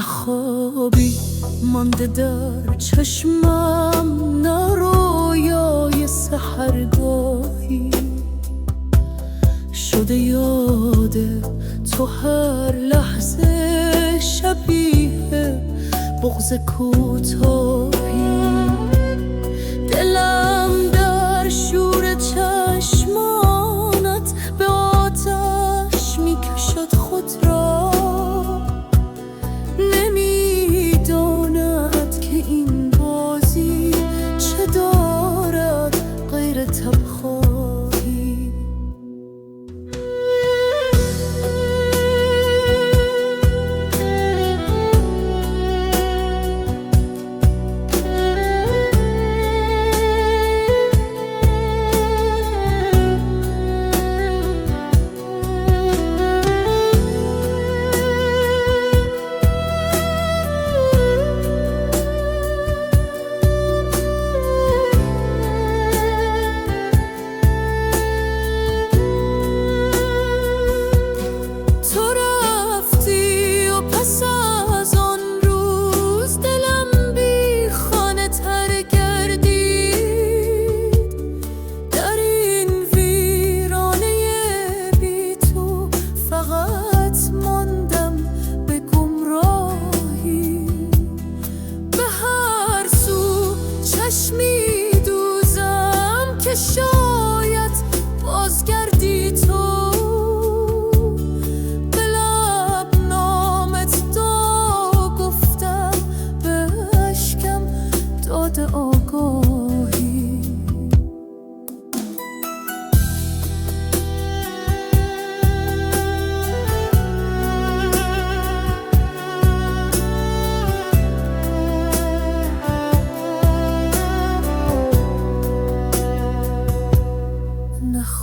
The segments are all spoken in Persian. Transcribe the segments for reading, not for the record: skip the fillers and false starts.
خوابی مانده در چشمم، نه رویای سحرگاهی شده یاد تو هر لحظه، شبیه بغض کوتاهی. دلم در شور چشمانت به آتش میکشد خود را، نمیداند که این بازی چه دارد غیر تبخواهی. شاید بازگردی تو، به لب نامت دا گفتم، به اشکم داد آگاهی.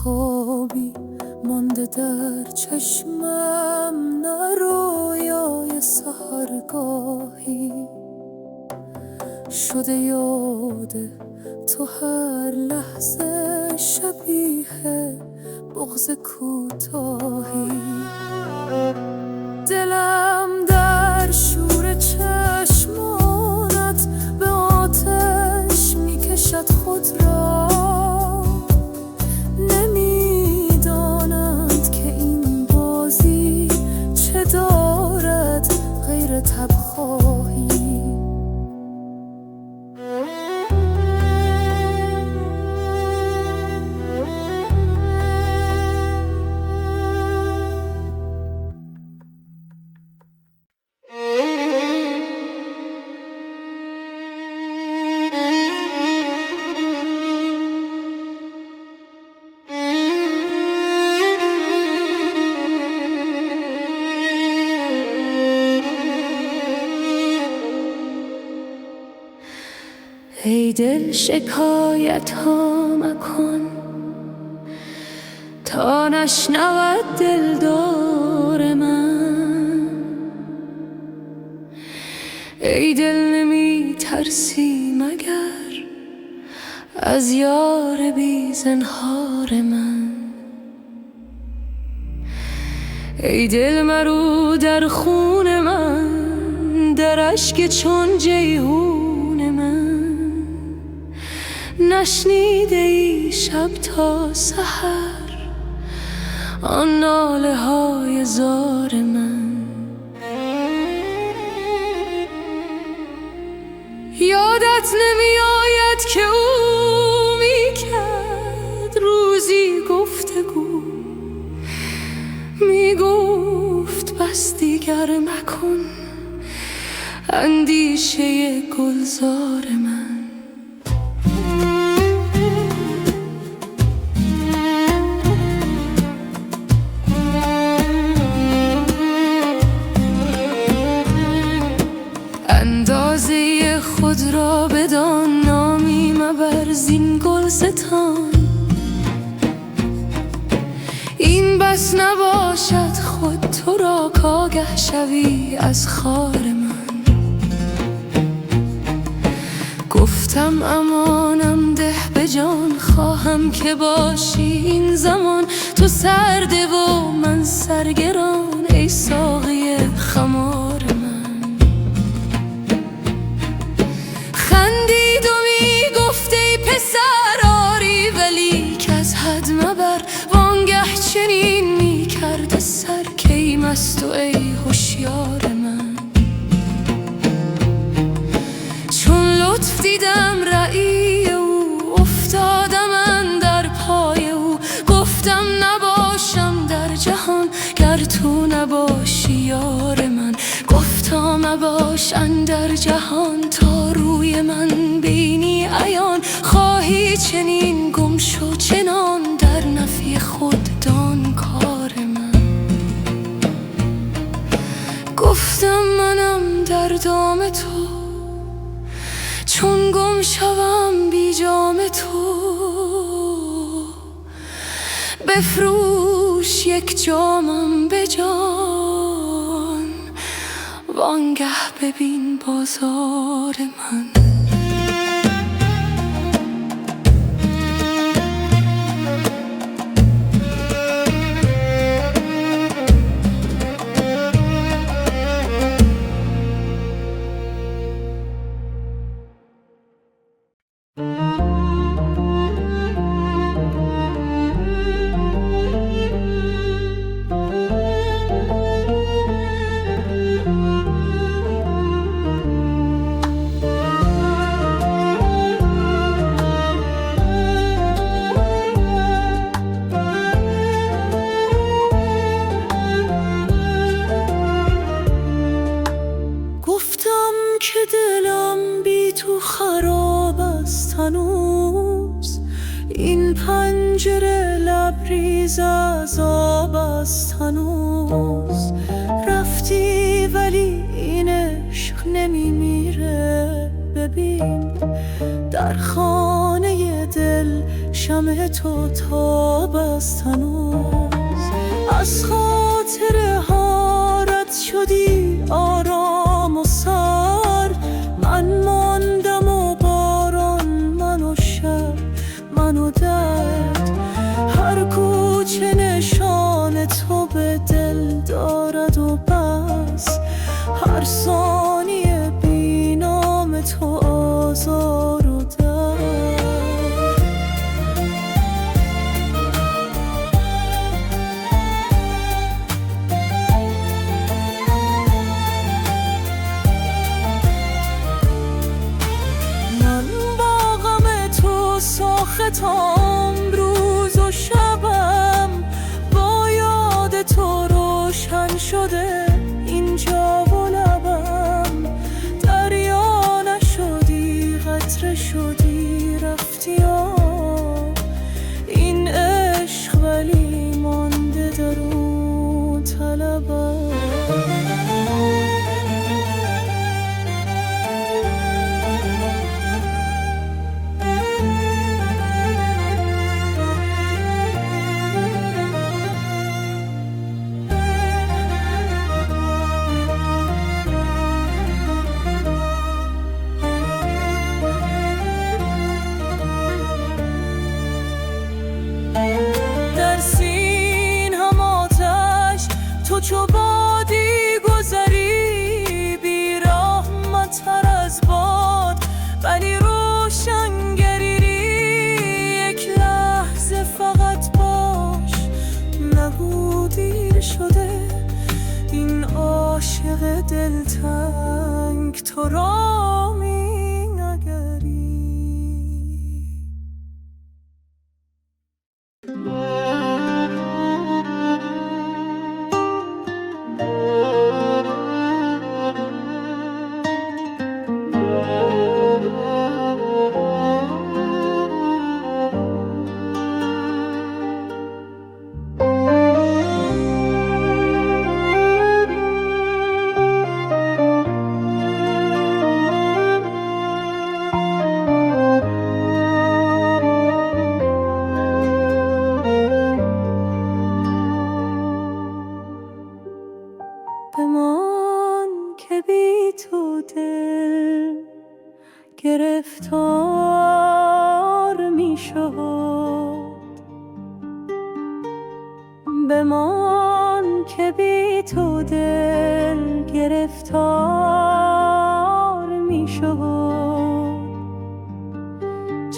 خوابی مانده در چشمم، نه رویای سحرگاهی شده یاد تو هر لحظه، شبیه بغض کوتاهی. دلم در شور چشمانت به آتش میکشد خود را، نمیدانند که این بازی چه دارد غیر تبخواهی. ای دل شکایت ها مکن تا نشنود دلدار من. ای دل نمی ترسی مگر از یار بی زنهار من. ای دل مرو در خون من، در اشک چون جیحون من. نشنیده ای شب تا سحر آن ناله های زار من. یادت نمی آید که او می کرد روزی گفتگو، می گفت بس دیگر مکن اندیشه گلزار من. اندازه خود را بدان، نامی مبر زین گلستان. این بس نباشد خود تو را کآگه شوی از خار من. گفتم امانم ده به جان، خواهم که باشی این زمان. تو سرده و من سرگران، ای ساقی خمار من. یار من. چون لطف دیدم رأی او، افتادم اندر پای او. گفتم نباشم در جهان گر تو نباشی یار من. گفتا مباش اندر جهان تا روی من بینی عیان. خواهی چنین گم شو چنان در نفی خود دان کار من. گفتم منم در دام تو، چون گم شوم بی جام تو. بفروش یک جامم به جان، وانگه ببین بازار من. که دلم بی تو خراب است هنوز. این پنجره لبریز از آب است هنوز. رفتی ولی این عشق نمی میره. ببین در خانه دل شمع تو تاب است هنوز. از خاطر ها رد شدی آرام و سر. من ماندم و باران، من و شب، من و درد. هر کوچه نشان تو به دل دارد و بس. هر ثانیه بی نام تو آزار و درد. ساختم روز و شبم، با یاد تو روشن شده اینجا و لبم. دریا نشدی قطره شدی رفتی آب. این عشق ولی مانده در اون طلبم. چو بادی گذری بی رحمت تر از باد، ولی روشنگری. یک لحظه فقط باش، نگو دیر شده. این عاشق دلتنگ تو را می نگری. بمان که بی تو دل گرفتار می شد. بمان که بی تو دل گرفتار می شد.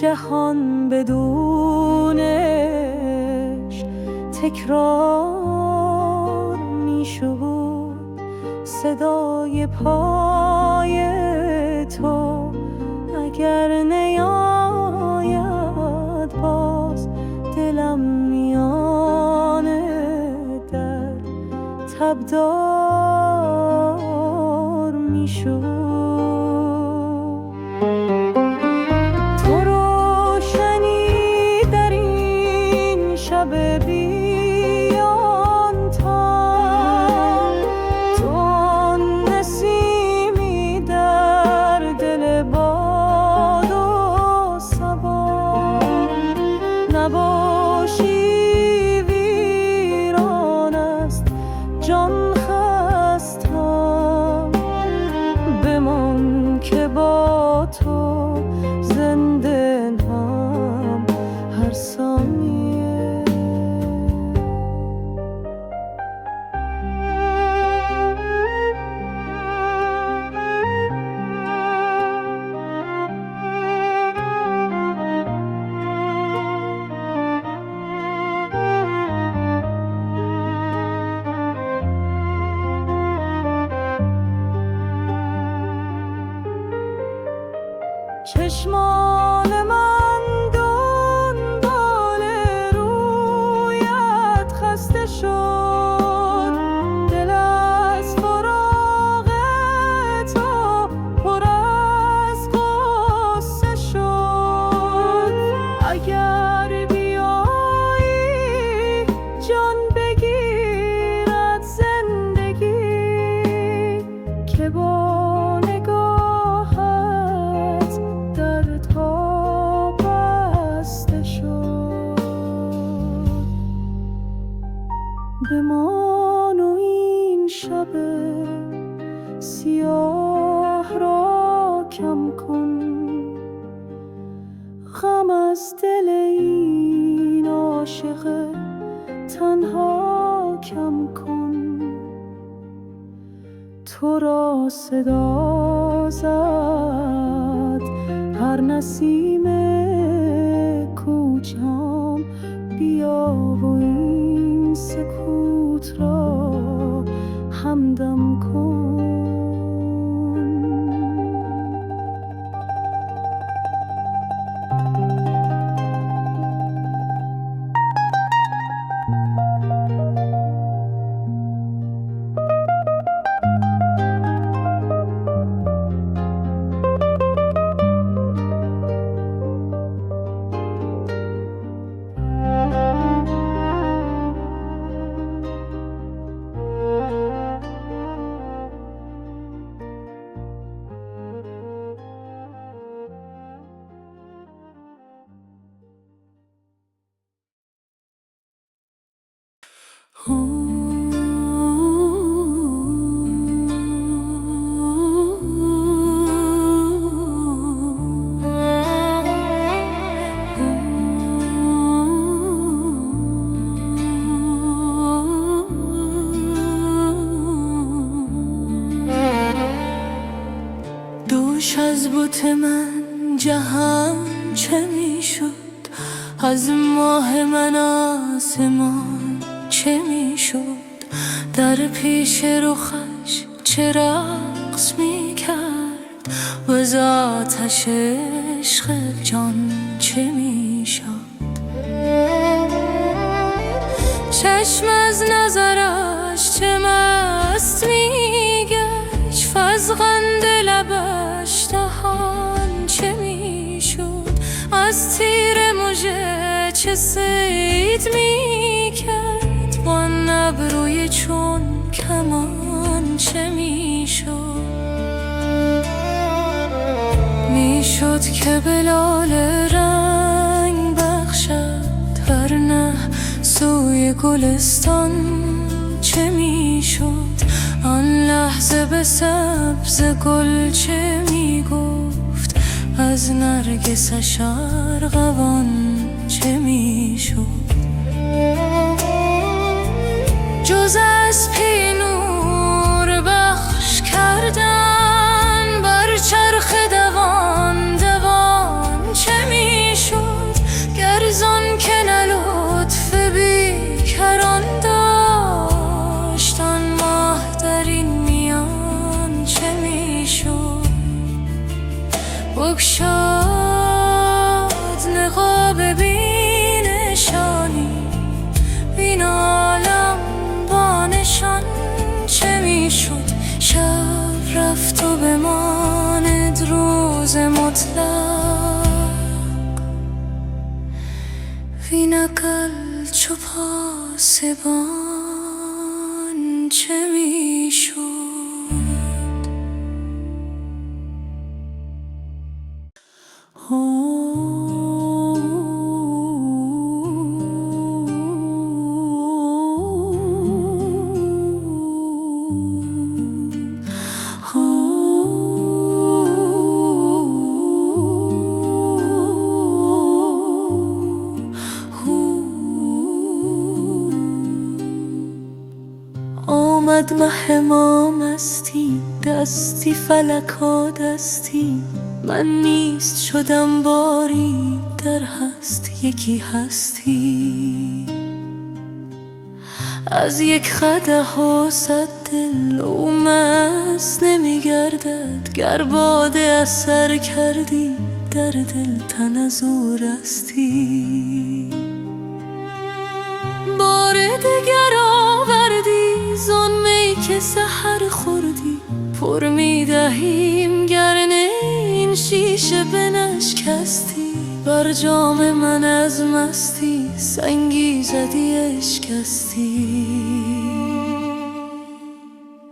جهان بدونش تکرار می شد. صدای پای تو اگر نیاید باز دلم میان در تبدار میشد. تو روشنی در این شب بیان تا تو نسیمی در دل باد و صبا نباشی ویران است جان خستم بمان که با تو زنده هم هر ثانیه. چشمان من دنبال رویت خسته شد، دل از فراق تو پر از غصه شد. اگر بیایی جان بگیرد زندگی که با بمان و این شب سیاه را کم کن، غم از دل این عاشق تنها کم کن. تو را صدا زد هر نسیم کوچم، بیا و این سکوت را همدم کن. دوش از بوت من جهان چه میشد، از ماه من آسمان چه میشد، در پیش رخش چه رقص میکرد و از آتش عشق جان چه میشد. چشم از نظرش چه مست میگشت، فزغند لبش دهان چه میشد، از تیر مژه چه صید میکرد، با ابروی چون کمان چه میشد. میشد که بلال رنگ بخشد هر نه سوی گلستان چه میشد، آن لحظه به سبز گل چه میگفت، از نرگسش ارغوان چه میشد. جز از پی نور بخش کردن بر چرخ دوان دوان چه میشد، گرزان که نه لطف بیکران داشت، آن ماه در این میان بغل چو پاسبان چه میشد؟ آمد مه ما مستی، دستی فلکا دستی، من نیست شدم باری، در هست یکی هستی. از یک قدح و صد دل او مست نمیگردد، گر باده اثر کردی در دل تن از او رستی. بار دگر آوردی زان می که سحر خوردی، پر میدهیم گرنه این شیشه بنشکستی. بر جام من از مستی سنگی زدی اشکستی.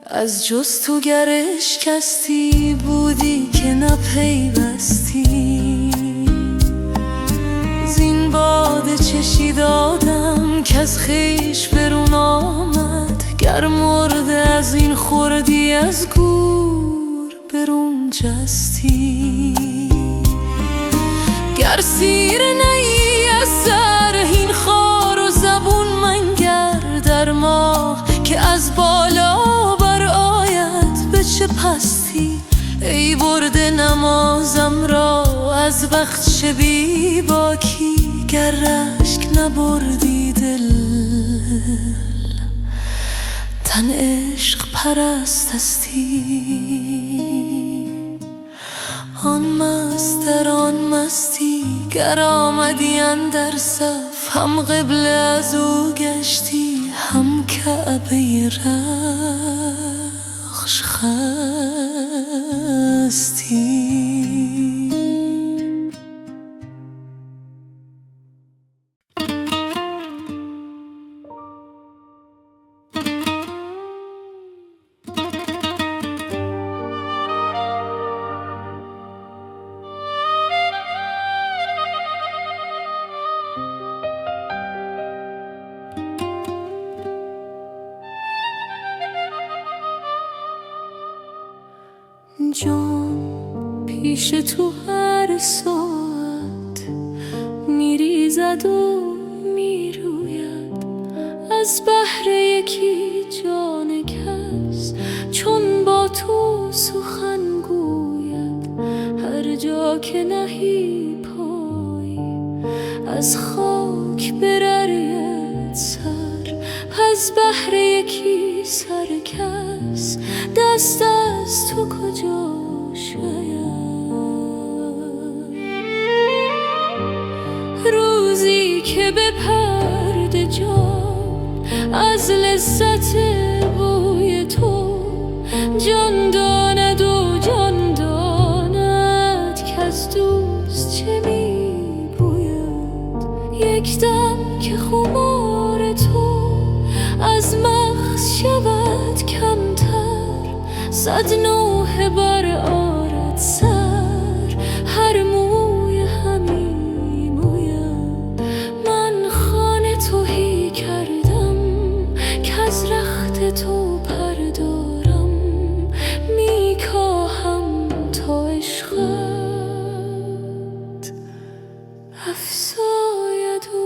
از جستوگر اشکستی بودی که نپیوستی. زین باده چشی دادم که از خویش برون آمد، گر مرده از این خوردی از گور برون جستی. گر سیر نی از سر این خار و زبون منگر در ماه که از بالا بر آید به چه پستی. ای برده نمازم را از بخش بی باکی، گر رشک نبردی دل تن عشق پرستستی. آن مست در آن مستی گر آمدی اندر صف، هم قبله از او گشتی هم کعبه رخش خستی. جان پیش تو هر ساعت میریزد و میروید، از بهر یکی جان کس چون با تو سخن گوید. هر جا که نهی پای از خاک بررید سر، از بهر یکی سر کس دست از تو کجا شاید. روزی که به پرده جان از لذت بوی تو جان داند و جان داند که از دوست چه می بوید. یک دم که خمار تو از مغز شود کمتر، صد نوحه بر آرد سر، هر موی همی موید. من خانه تهی کردم که از رخت تو پردارم، میکاهم تا عشقت افزاید و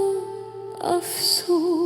افزوید.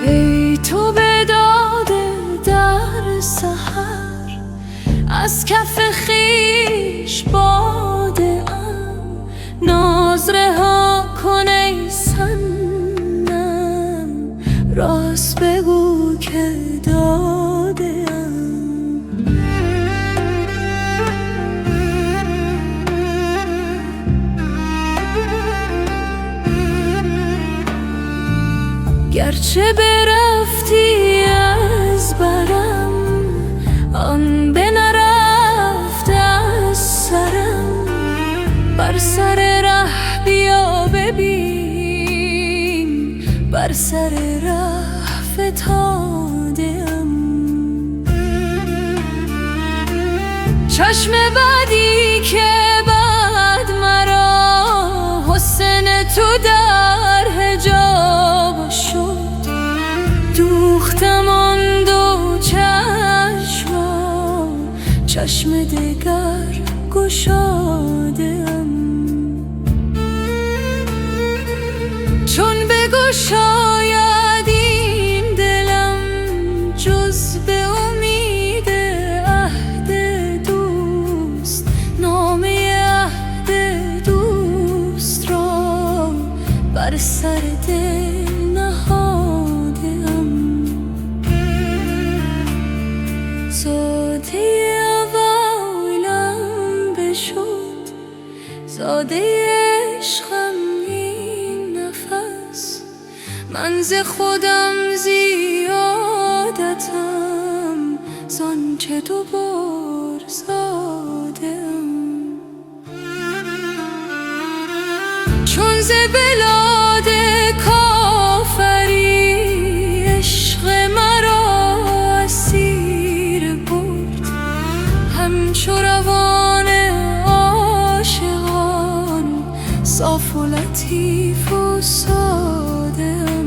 ای تو به داده در سحر، از کف خویش باده ام، ناز رها کن ای صنم، راست بگو که داده ام. گرچه برفتی از برم، آن به نرفت از سرم، بر سر ره بیا ببین، بر سر ره فتاده ام. چشم بدی که بعد مرا حسن تو در حجاب شد، دوختم آن دو چشم، چشم دگر گشاده ام. چون بگشاید این دلم جز به امید عهد دوست، نامه عهد دوست را بر سر دل نهاده ام. زاده اوایلم بشد، زاده عشقم این نفس، من ز خودم زیادتم، زانچه دوبار زاده ام. چون ز بلاد کافری عشق مرا اسیر برد، همچو روان عاشقان صاف و لطیف و ساده ام.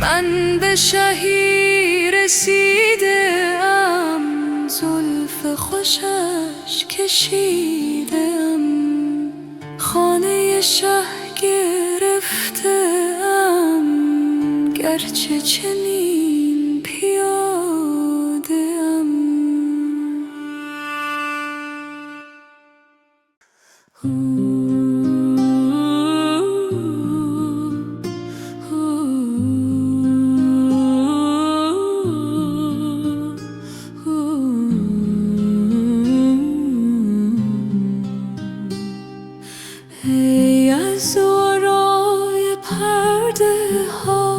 من به شهی رسیده ام، زلف خوشش کشیده ام، خانه شه گرفته ام، گرچه چنین پیاده ام. ای از ورای پرده ها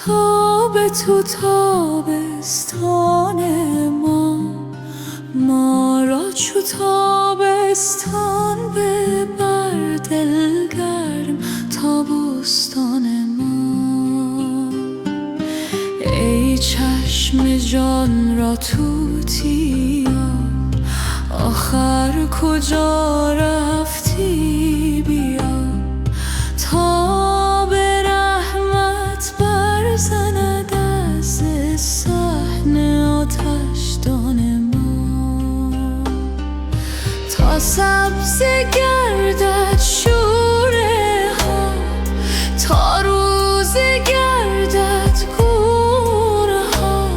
تاب تو تابستان ما را چو تابستان ببر دلگرم تا بستان ما. ای چشم جان را توتیا آخر کجا رفتی، بیا تا به رحمت برزند از صحن آتشدان ما، تا سبز گردد شوره ها، تا روز گردد گوره ها،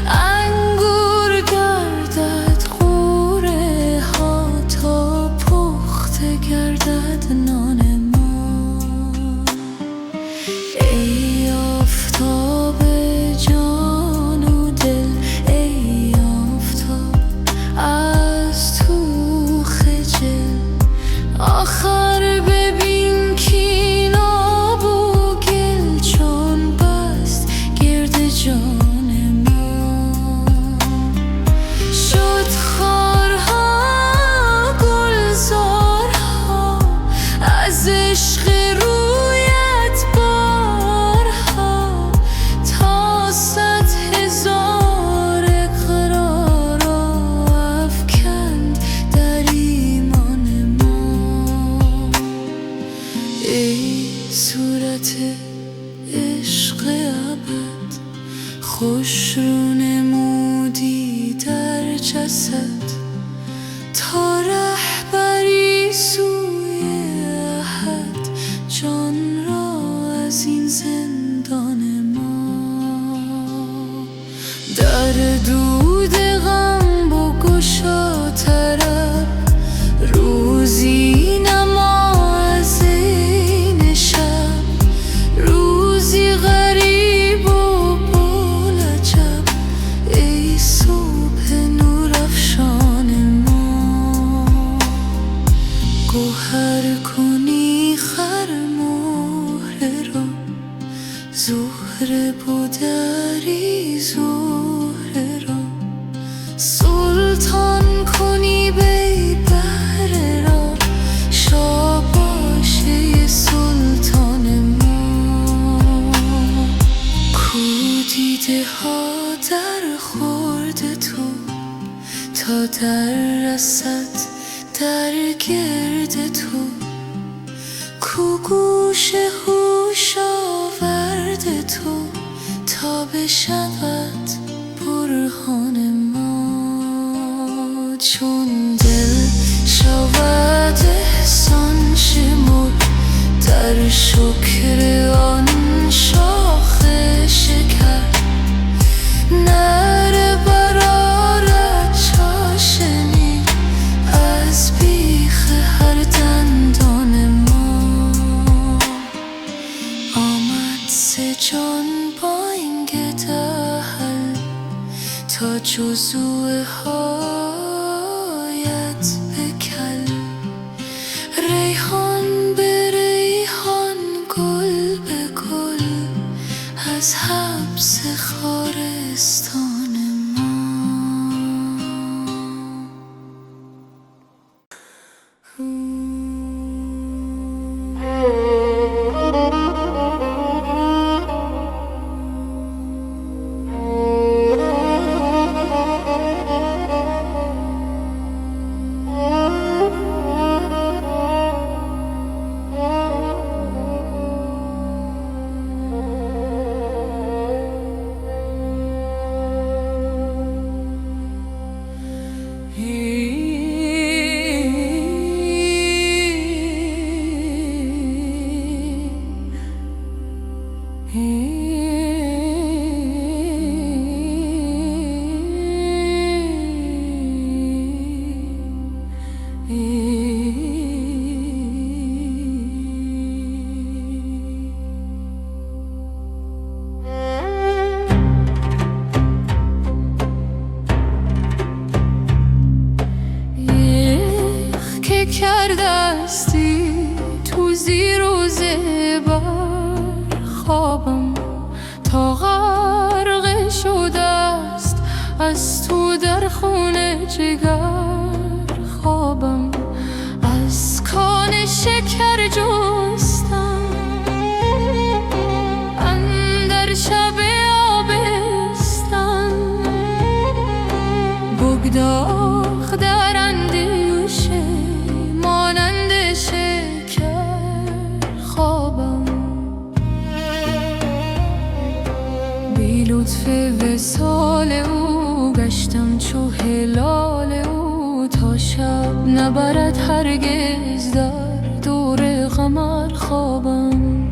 انگور گردد غوره ها، تا پخته گردد نان ما. ای آفتاب جان و دل، ای آفتاب از تو خجل، آخر ببین کاین آب و گل چون بست گرد جان ما. شد خارها گلزارها از عشق رویت بارها، تا 100,000 اقرار افکند در ایمان ما. ای صورت عشق ابد خوش رو نمودی در جسد، تا رهبری سوی احد جان را از این زندان ما. بدر بودری زهره را سلطان کنی بی بهره را شاباشه سلطان ما کو دیده ها در خورد تو تا در رسد در گرد تو کو گوش هوش آورد تو تا بشود برهان ما چون دل شود احسان شمرد در شکر آن شاخ شکر نره برآرد چاشنی از بیخ هر دندان ما آمد سه جان با این دهل تا جزوه هایت بکل ریحان به ریحان گل به گل از حبس خارستان ما کردستی تو زیر و زبر خوابم تا غرق شده است از تو در خون جگر خوابم از کان شکر جستم اندر شب آبستن بگداخ در اندیشه مانند شکر خوابم بی لطف وصال او گشتم چو هلال او تا شب نبرد هرگز در دور قمر خوابم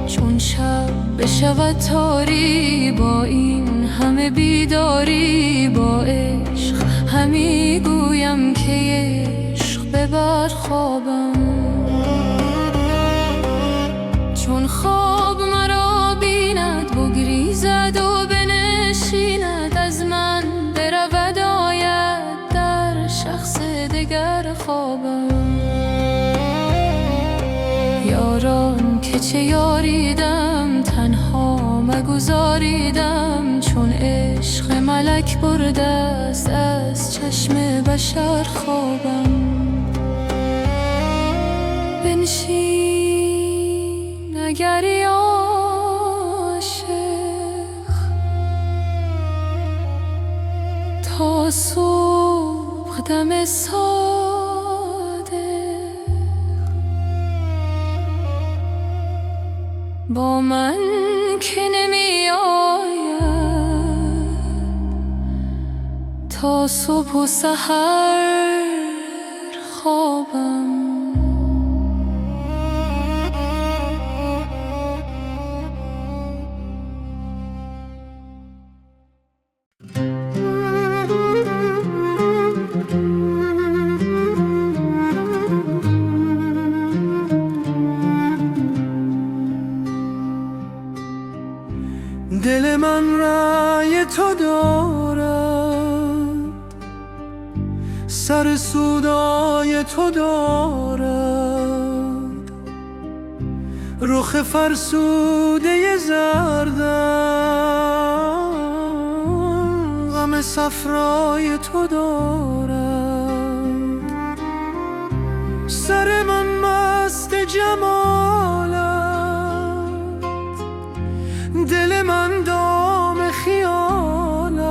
چون شب بشود تاری با این همه بیداری با عشق همی گویم که عشق ببر خوابم چون خواب مرا بیند بگریزد و بنشیند از من برود آید در شخص دگر خوابم یاران که چه یاریدم تنها مگذاریدم چون عشق ملک برده است از چشم بشر خوابم بنشین اگری عاشق تا صبح دم صادق با من که نمی آید تا صبح و سحر خوابم دل من رأی تو دارد سر سودای تو دارد رخ فرسوده زردم غم صفرای تو دارم. سر من مست جمالت، دل من دام خیالت.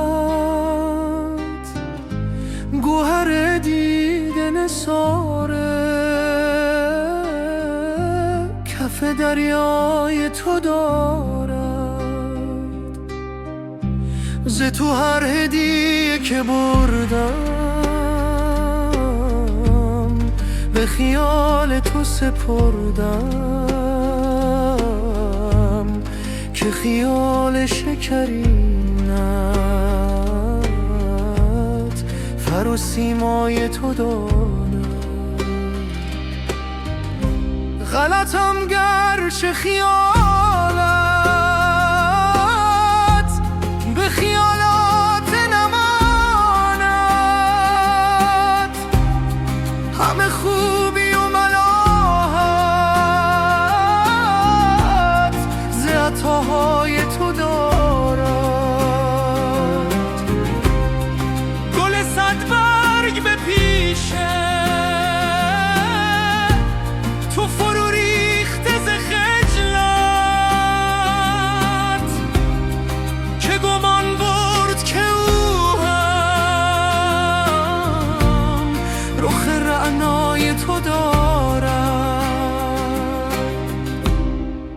گوهر دیده نثاره کف دریای تو دارد. ز تو هر هدیه که بردم به خیال تو سپردم که خیال شکرینت فر و سیمای تو دارد. غلطم گرچه خیالت به خیالات نماند. همه خوبی و ملاحت ز عطاهای تو دارد. گل صد برگ به پیشه تو فرو ریخته ز خجلت که گمان برد که او هم رخ رعنای تو دارد.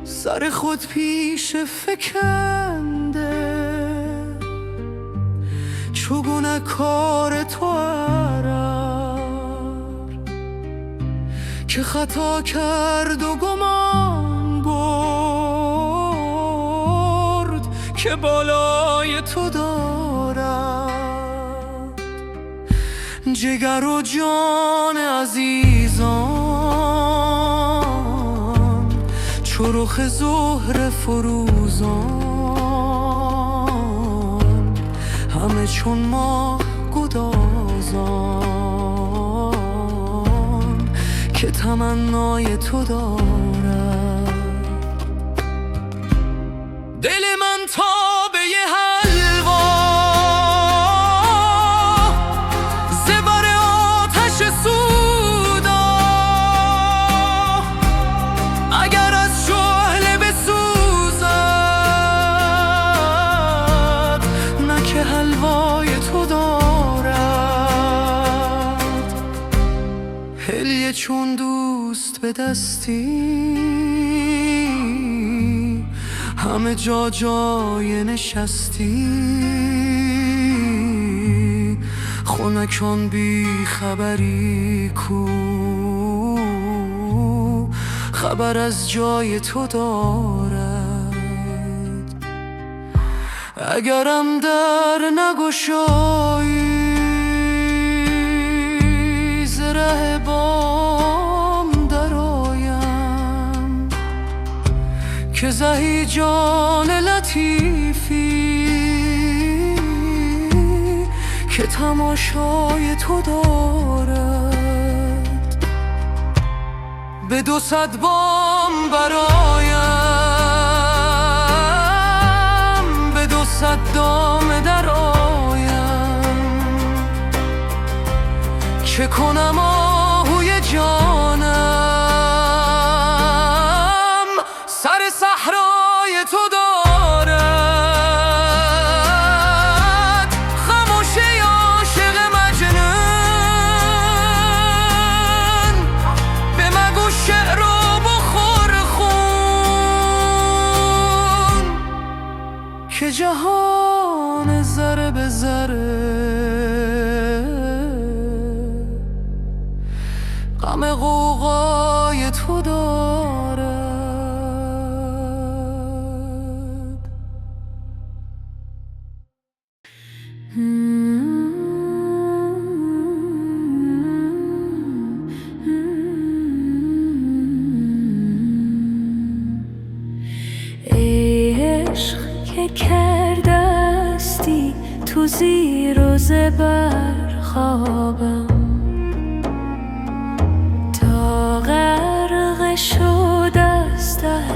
سر خود پیش فکنده چگونه کار تو که خطا کرد و گمان برد که بالای تو دارد. جگر و جان عزیزان چو رخ زهر فروزان همه چون ماه گدازان که تمنای تو دارد. دل من تابه حلوا زبر آتش سودا اگر از شعله بسوزد نه که حلوای تو دارد. هلیه چون دوست به دستی همه جا جای نشستی. خنکان بی خبری کو خبر از جای تو دارد. اگرم در نگشایی ز ره بام درآیم که زهی جان لطیفی که تماشای تو دارد. به 200 بام برایم به 200 دام درآیم چه کنم آهوی جانم سر صحرای تو دارد. خموش ای عاشق مجنون به مگو شعر و بخور خون که جهان ذره به ذره غم غوغای تو دارد. ای عشق که کردستی تو زیر و زبر خوابم تا غرق شد از ته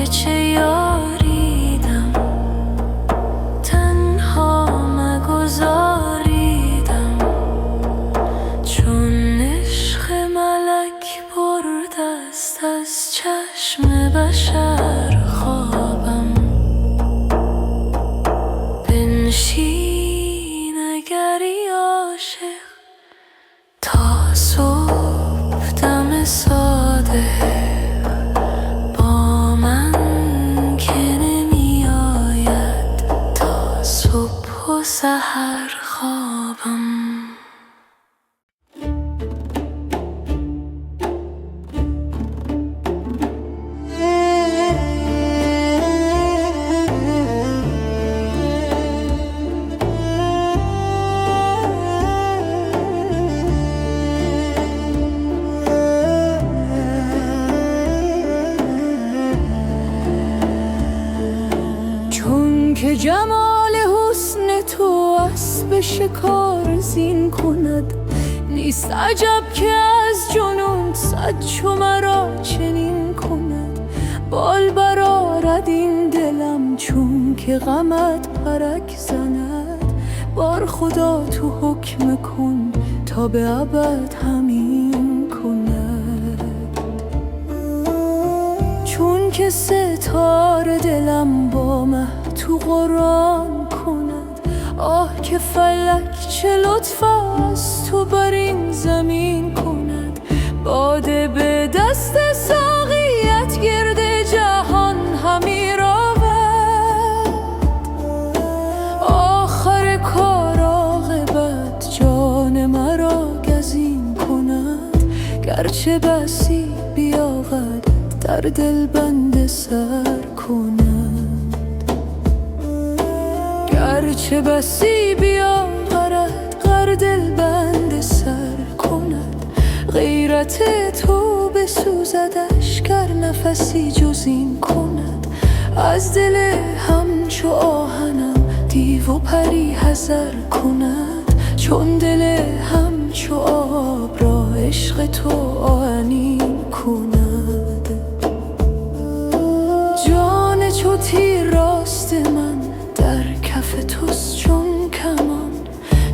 چه یاریدم، تنها مگذاریدم، چون عشق ملک برد است از چشم بشر خوابم. بنشین اگری عاشق تا صبح دم صادق با من که نمی آید تا صبح و سحر خوابم. که جمال حسن تو اسب شکار زین کند، نیست عجب که از جنون صد چو مرا چنین کند. بال برآرد این دلم چون که غمت پرک زند، بار خدا تو حکم کن تا به ابد همین کند. چون که ستاره دلم با مه تو قرآن کند، آه که فلک چه لطف است تو بر این زمین کند. باده به دست ساقیت گرد جهان همی رود، آخر کار عاقبت جان مرا گزین کند. گرچه بسی بیاغد در دل بند سر کند، گرچه بسی بیاورد غر دل بند سر کند. غیرت تو بسوزدش گر نفسی جز این کند. از دل همچو آهنم دیو و پری حذر کند، چون دل همچو آب را عشق تو آهنین کند. جان چو تیر راست من در کف توست چون کمان،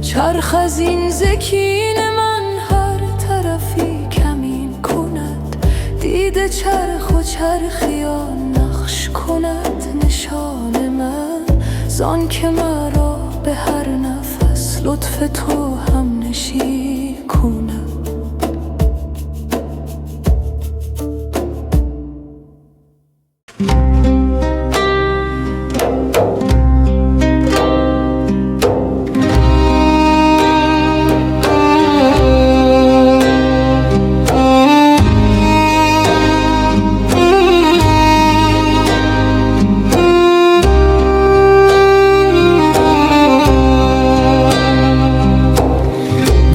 چرخ از این زکین من هر طرفی کمین کند. دیده چرخ و چرخیان نقش کند نشان من، زان که مرا به هر نفس لطف تو هم نشین کند.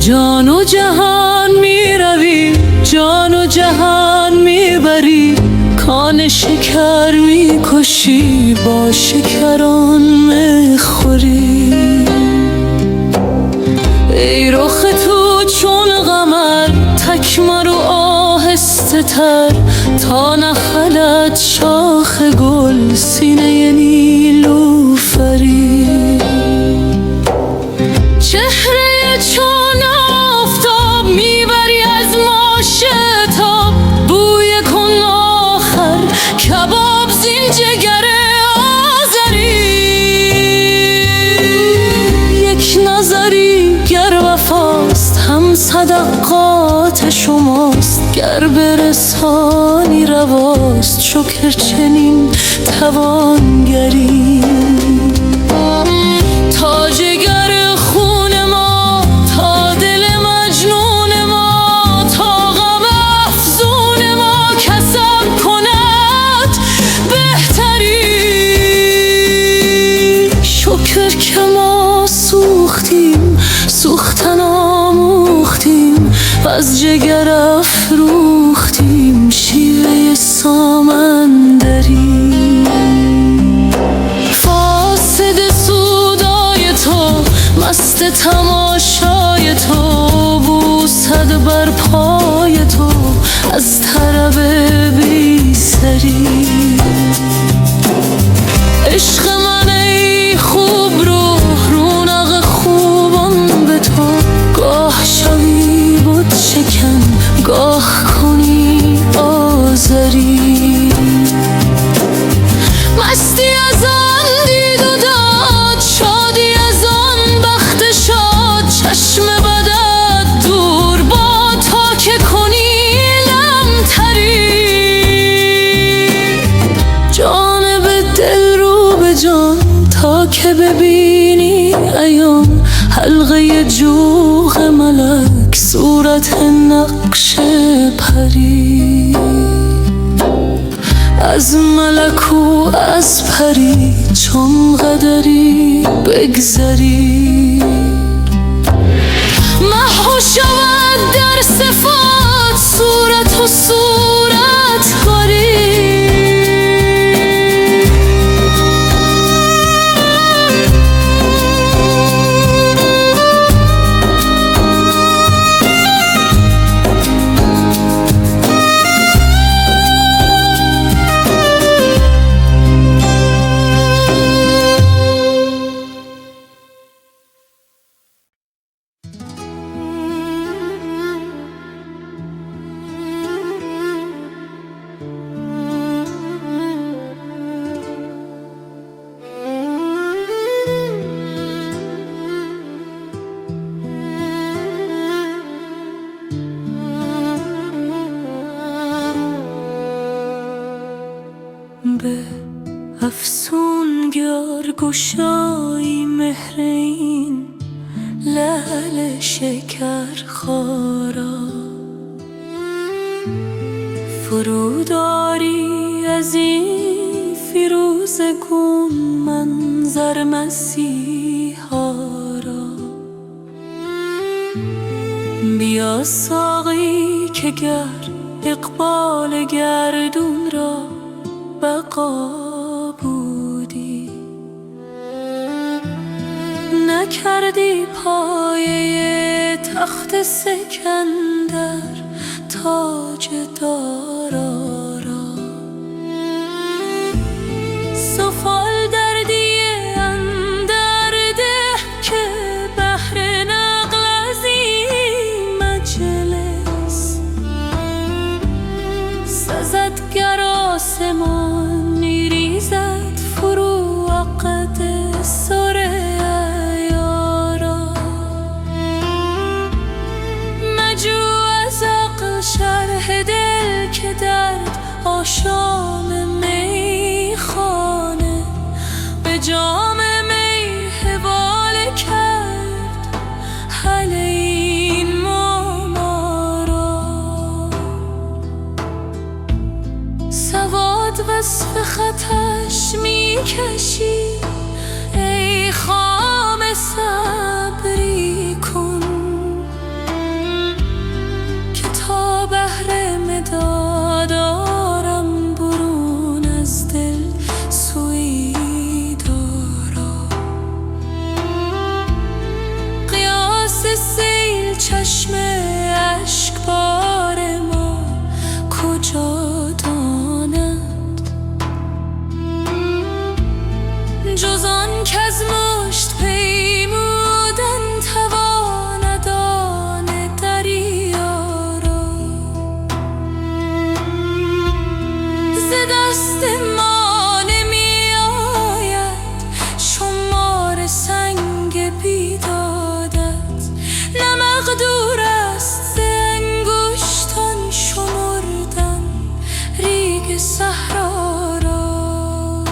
جان و جهان می روی، جان و جهان می بری، کان شکر می کشی با شکران می خوری. ای رخ تو چون قمر تکمر و آهسته تر، تا نخلد شاخ گل سینه نیلوفری. چهره چون آفتاب میبری از ما شتاب، بوی کن آخر کباب زین جگر آذری. یک نظری گر وفاست هم صدقات شماست، گر برسانی رواست شکر چنین توانگری. تا جگر خون ما، تا دل مجنون ما، تا غم افزون ما کسب کند بهتری. شکر که ما سوختیم سوختن آموختیم، و از جگر افروختیم شیوه سامندری. فاسد سودای تو مست تماشای تو، بوسد بر پای تو از طرب بی سری. ببینی عیان، حلقه جوق ملک، صورت نقش پری. از ملک و از پری چون قدری بگذری، محو شود در صفات صورت و صورت کاری. به افسونگر گشایی مهر این لعل شکر خارا، فروداری از این فیروزگون منظر مسیحا را. بیا ساقی که گر اقبال گردون را بقا بودی، نکردی پایه تخت سکندر تاج دارا را. سفال دردی اندر ده که بهر نقل از این مجلس، سزد گر آسمان ریزد فرو عقد سر عیارا. مجو از عقل شرح دل که درد آشام میخانه به جام می حواله کرد حل این ما را. سواد وصف خطش میکشی ای خام صبری کن، که تا بهر مداد آرم برون از دل سوی دارا. قیاس سیل چشم اشکبار ما کجا داند، جز آن کز مشت پیمودن تواند آن دریا را. ز دست ما نمی آید شمار سنگ بیدادت، نه مقدور است ز انگشتان شمردن ریگ صحرا را.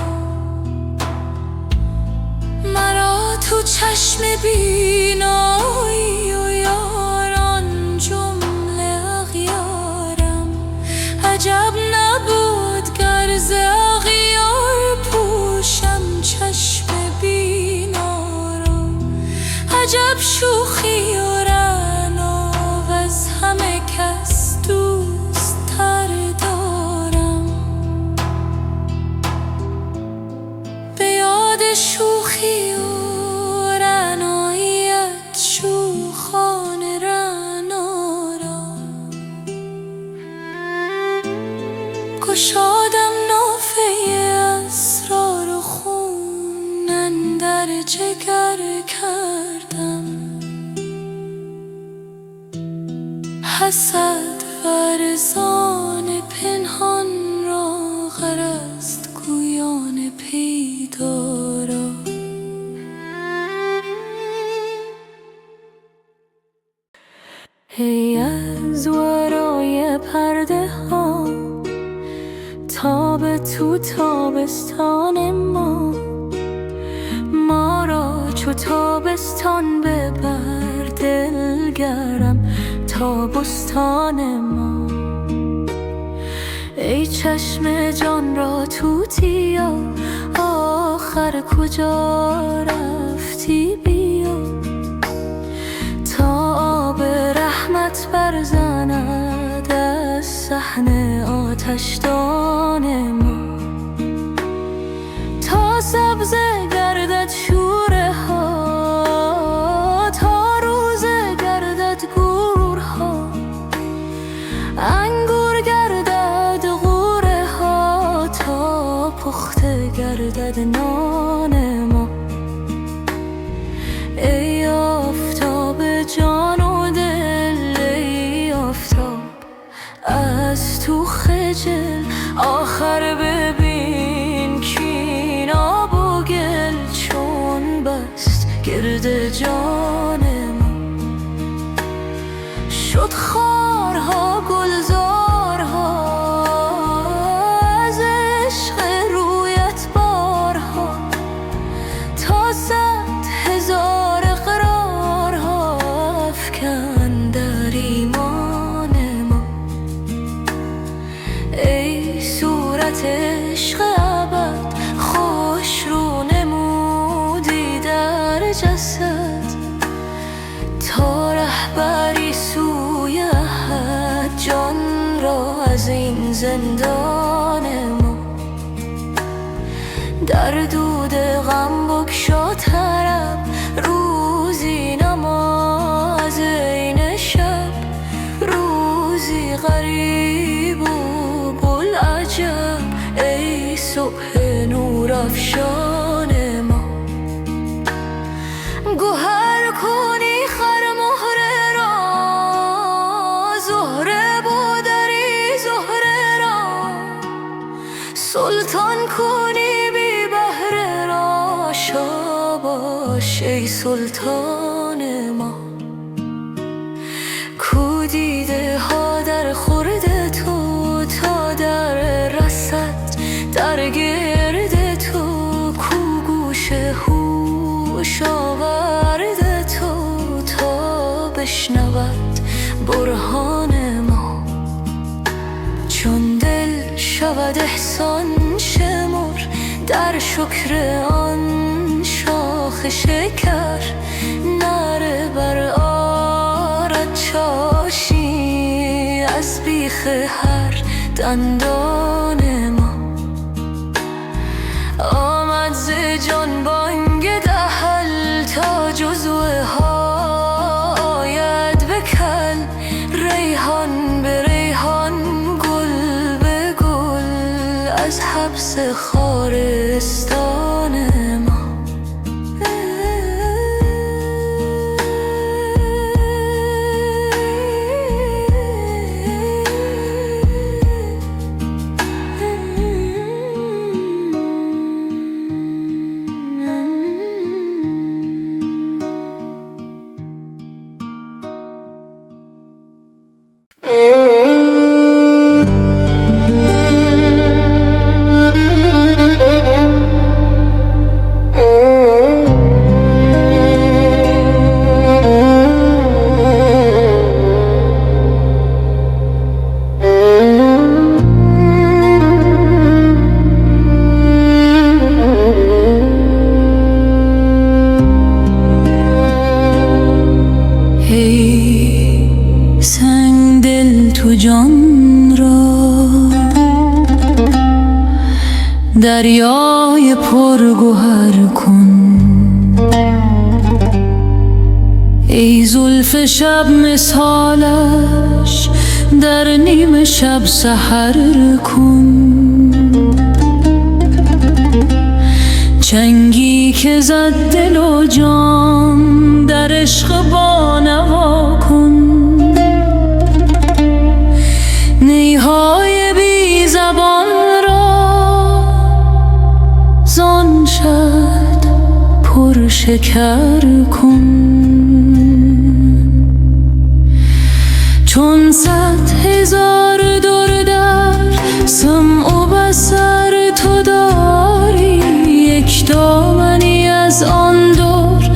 مرا تو چشم بینایی و یاران جمله اغیارم، عجب نبود گر ز اغیار پوشم چشم بینا را. عجب شوخی و رعنا وز همه کس دوست تر دارم. به یاد شوخی و رعناییت شوخان رعنا را، گشادم نافه اسرار و خون اندر جگر کردم. حسد ورزان پنهان را غرض گویان پیدا را. ای از ورای پرده ها تا به تو تابستان ما چو تابستان ببر دلگرم تا بستان ما. ای چشم جان را توتیا آخر کجا رفتی بیا، تا آب رحمت برزند از صحن آتشدان ما. تا سبزه گردد شوره ها، تا روزه گردد گورها، انگور گردد غوره ها، تا پخته گردد نان ما. ای آفتاب جان و دل، ای آفتاب از تو خجل، آخر ببین کین آب و گل چون بست گرد جان ما. شد خارها گلزارها از عشق رویت بارها، تا 100,000 اقرارها افکن در ایمان ما. ای صورت عشق ابد خوش رو نمودی در جسد، تا رهبری سوی احد جان را از این زندان ما. در دود غم بگشا طرب روزی نماز عین شب، روزی غریب و بوالعجب ای صبح نور افشان ما. گوهر کنی خرمهره را، زهره بودری زهره را، سلطان کنی بی بهره را، شاباش ای سلطان ما. کو دیده ها در خورد تو تا در رسد در گرد تو، کو گوش هوش آورد تو تا بشنود برهان ما. چون دل شود احسان شمر در شکر آن شاخ شکر، نره بر آرد چاشی از بیخ هر دندان ما. آمد ز جان بانگ دهل تا جزوه ها آید به کل، ریحان به ریحان گل به گل از حبس خارستان ما. جان را دریای پرگوهر کن، ای زلف شب مثالش در نیم شب سحر کن. چنگی که زد دل و جان در عشق بانوا کن. نیهای بی زبان را زان شد پر شکر کن. چون 100,000 در در سمع و بصر تو داری، یک دامنی از آن دور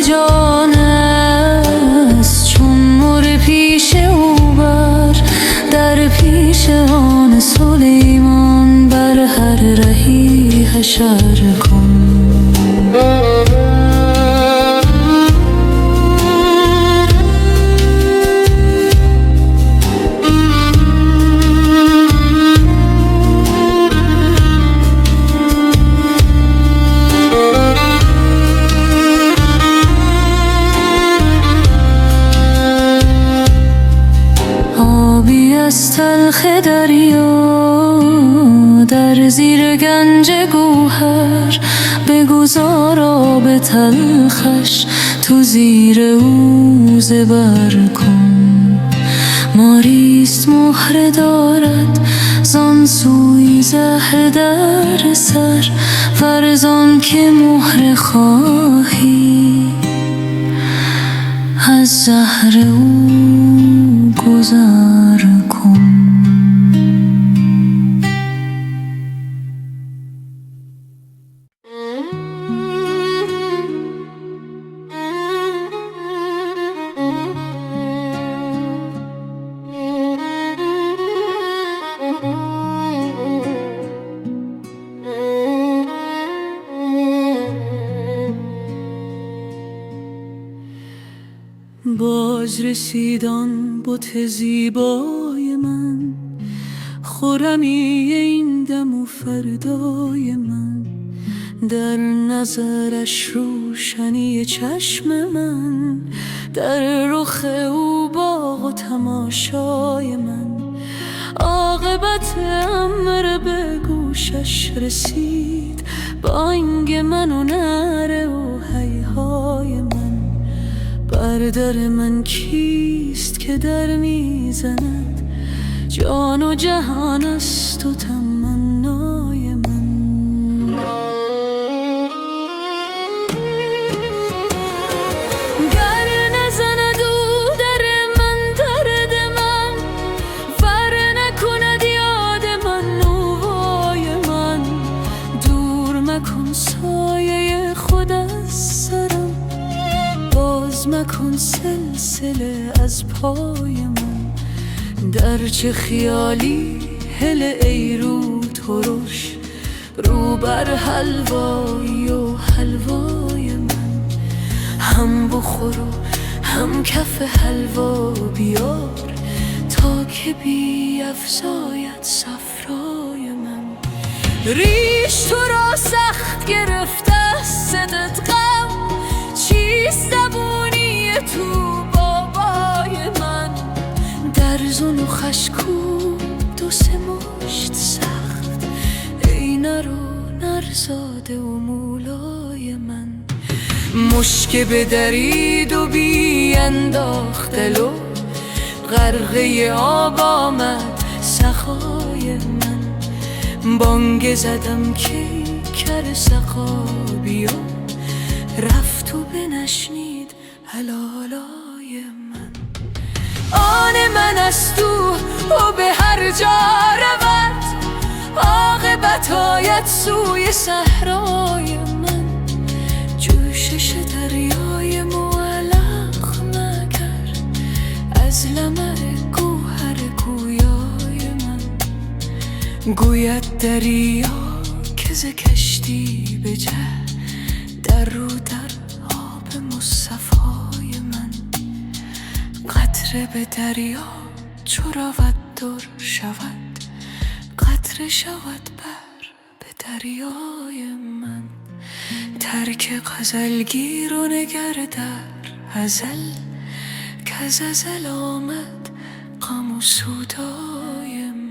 جان است، چون مر پیش او بر در پیش آن سلیمان، بر هر رهی حشر کن. از تلخ دریا در زیر گنج گوهر، بگذار آب تلخش تو زیر او زبر کن. ماریست مهره دارد زان سوی زهر در سر، فرزان که مهره خواهی از زهر او گذر کن. باز رسیدان بت زیبای من، خرمی این دم و فردای من، در نظرش روشنی چشم من، در رخ او باغ و تماشای من. عاقبت امر به گوشش رسید، بانگ من و نعره و هیهای من. بر در من کیست که در میزند، جان و جهان است و تمنای من. گر نزند او در من درد من، ور نکند یاد من نوای من. دور مکن سایه خود از سرم، باز مکن سلسله از پای من. در چه خیالی هله ای رو ترش، رو بر حلوایی و حلوای من. هم بخور و هم کف حلوا بیار، تا که بیفزاید صفرای من. ریش تو را سخت گرفته است صدت غم، چیست زبونی تو بابای من. در زن و خشکو دو سه مشت سخت، ای نر و نرزاده و مولای من. مشک بدرید و بی انداخت دل و غرقه آب آمد سخای من. بانگ زدم که کر سقا بیا، رفت و بنشنید هلالای من. آن من است او به هر جا رود، عاقبت آید سوی صحرای من. جوشش دریای معلق مگر، از لمع گوهر گویای من. گوید دریا که ز کشتی بجه، در رو در آب مصطفای من. قطره به دریا چو رود در شود، قطره شود به دریای من. ترک غزلگیر و نگر در غزل، کز ازل آمد غم و سودای من.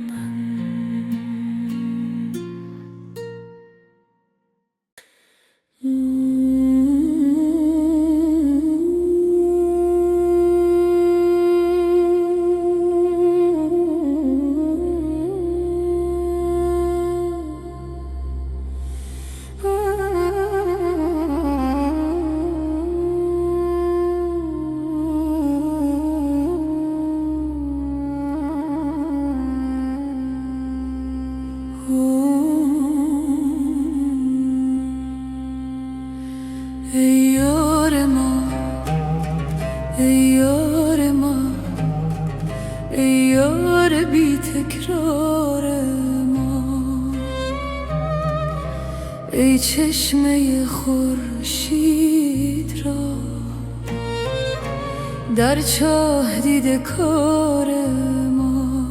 بهار بی تکرار ما، ای چشمه خورشید را در چاه دیده کار ما،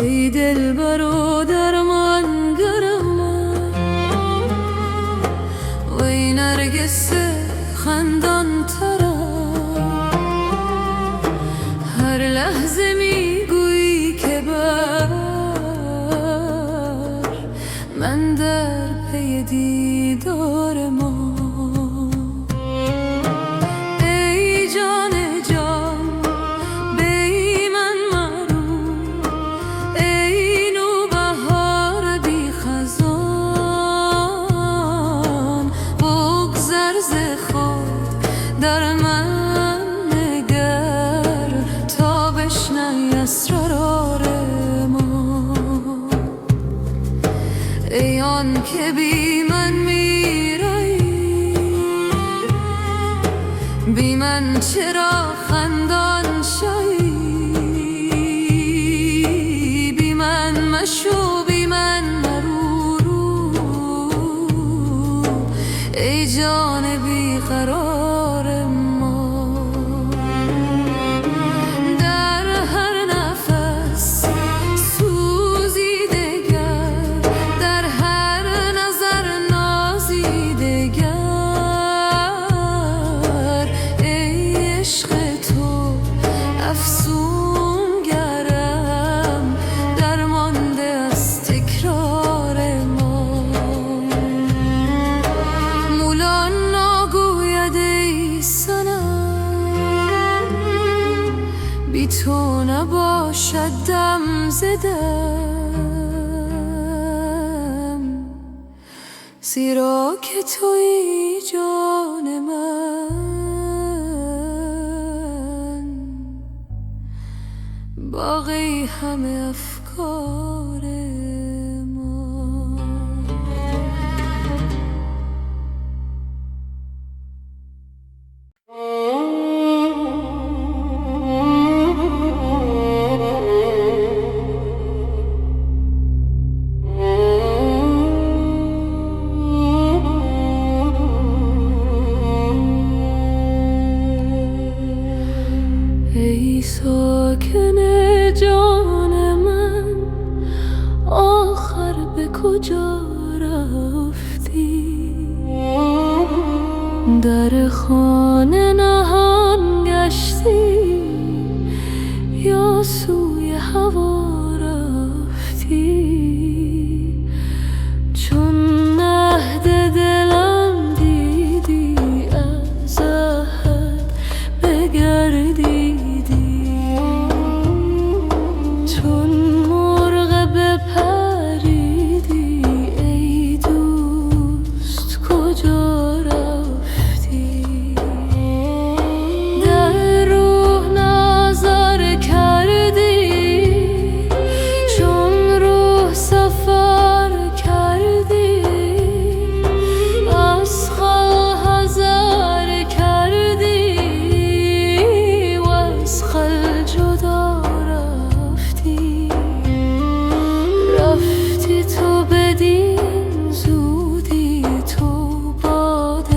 ای دلبر و درمانگر من و ای نرگس خندان ترم، هر لحظه میگویی که بر من در پی دیدار ما، ای جان جان بی من مرو، ای نوبهار بی خزان، بگذر ز خود در من نگر تا بشنوی اسرار ما، ای آن که بی من میرایی، بی من چرا خندان شوی، بی من مشو بی من مرو، ای جان بی قرار ما، در هر نفس سوزیده گر، در هر نظر نازیده گر، ای عشق تو افسون گرم درمانده از تکرار ما، مولا نگوید ای صنم بی تو نباشد دم زدم، زیرا که تویی جان من، باقی همه افکار ما. ای ساکن جان من، آخر به کجا رفتی؟ در خانه نهان گشتی یا سوی هوا رفتی؟ چون مهد دلم دیدی از عهد بگردی، چون مرغ بپریدی ای دوست کجا رفتی؟ در روح نظر کردی، چون روح سفر کردی، از خل حذر کردی و از خل جدا رفتی، رفتی تو بدین زودی، تو باد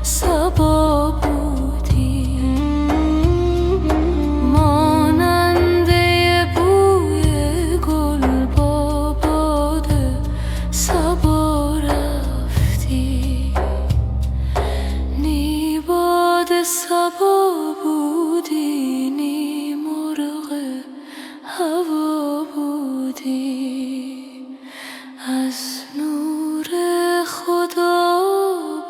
صبا بودی، ماننده بوی گل با باد صبا رفتی، نی باد صبا بودی، نی مرغ هوا بودی، از نور خدا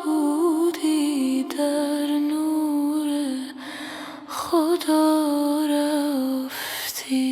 بودی، در نور خدا رفتی.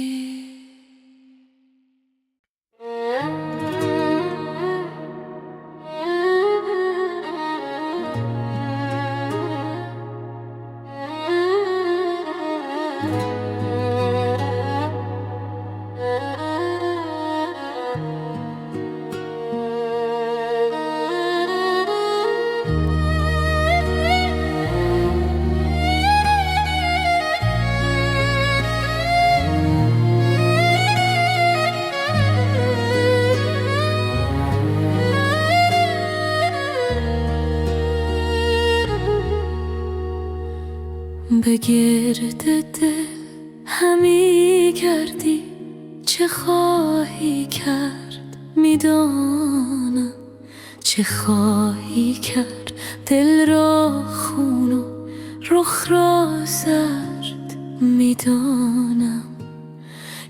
گرد دل همی گردی، چه خواهی کرد میدانم، چه خواهی کرد دل را خون و رخ را زرد میدانم.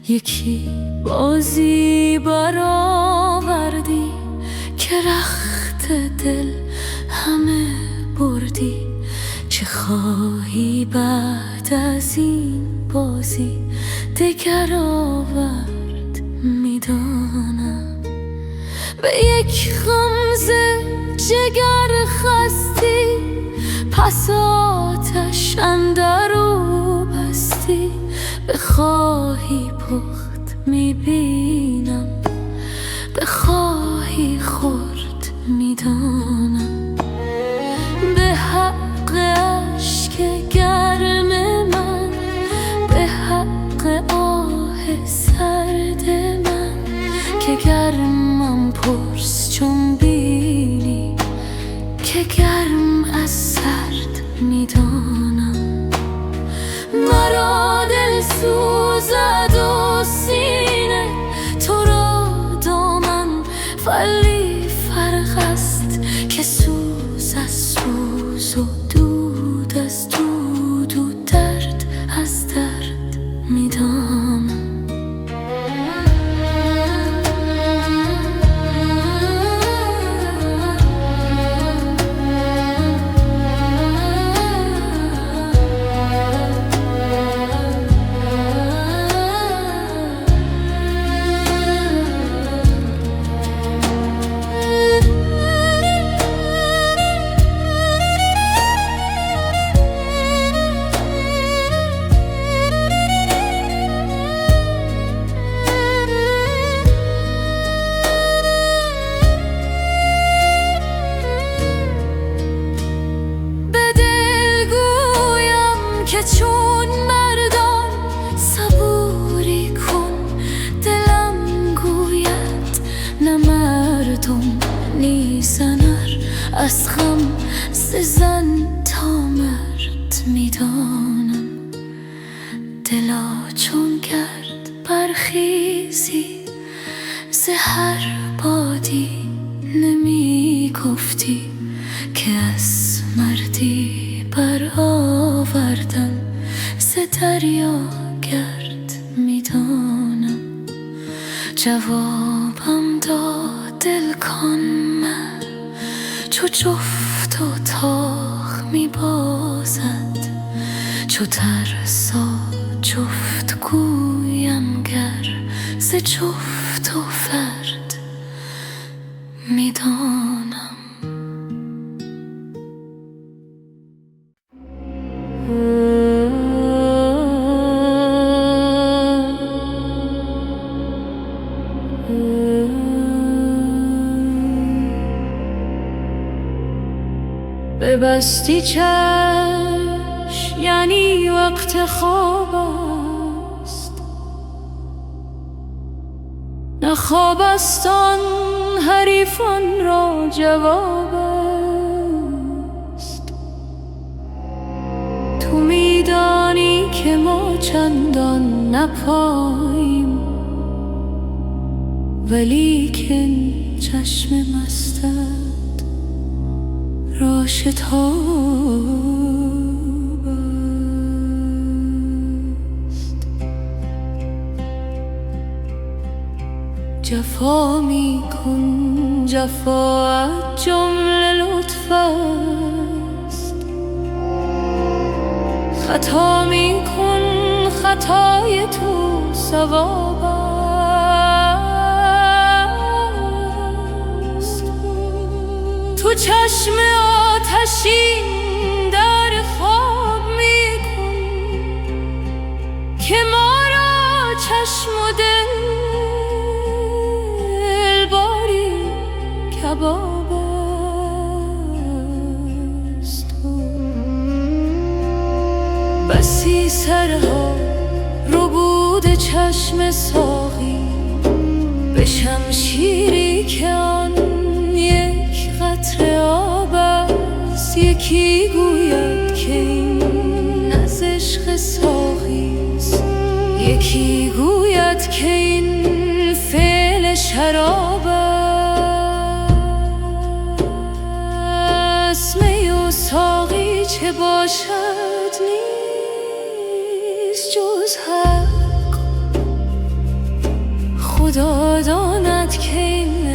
یکی بازی برآوردی که رخت دل همه بردی، چه خواهی بعد از این بازی دگر آورد میدانم. به یک غمزه جگر خستی، پس آتش اندرو بستی، بخواهی پخت میبینم، بخواهی خورد میدانم. به حق اشک گرم من، به حق آه سرد من، که گرمم پرس چون بینی، که گرم از سرد میدانم. مرا دل سوزد و سینه، تو را دامن ولی فرق است، که سوز از سوز و دود از دود و درد از درد میدانم. چون مردان صبوری کن، دلم گوید نه مردم نیزنر، از غم ز زن تا مرد میدانم. دلا چون گرد برخیزی، ز هر بادی نمی گفتی، که از مردی برآوردن ز دریا گرد میدانم. جوابم داد دل کن من، چو جفت و تاخ میبازد، چو ترسا جفت گویم گر، ز جفت و فرد میدانم. ببستی چشم یعنی وقت خواب است، نه خواب است آن حریفان را جواب است. تو میدانی که ما چندان نپاییم، ولیکن چشم مستت را شتاب است. جفا می کن، جفاات جمله لطف است، خطا می کن، خطای تو ثواب است. تو چشم آتشین در خواب می کن، که ما را چشم و دل باری کباب است. بسی سرها ربود چشم ساقی، به شمشیری که آن یک قطره آب است. یکی گوید که این نز ساقیست. یکی گوید که این فعل شراب است، می و ساقی چه باشد نیست جز حق. خدا داند که این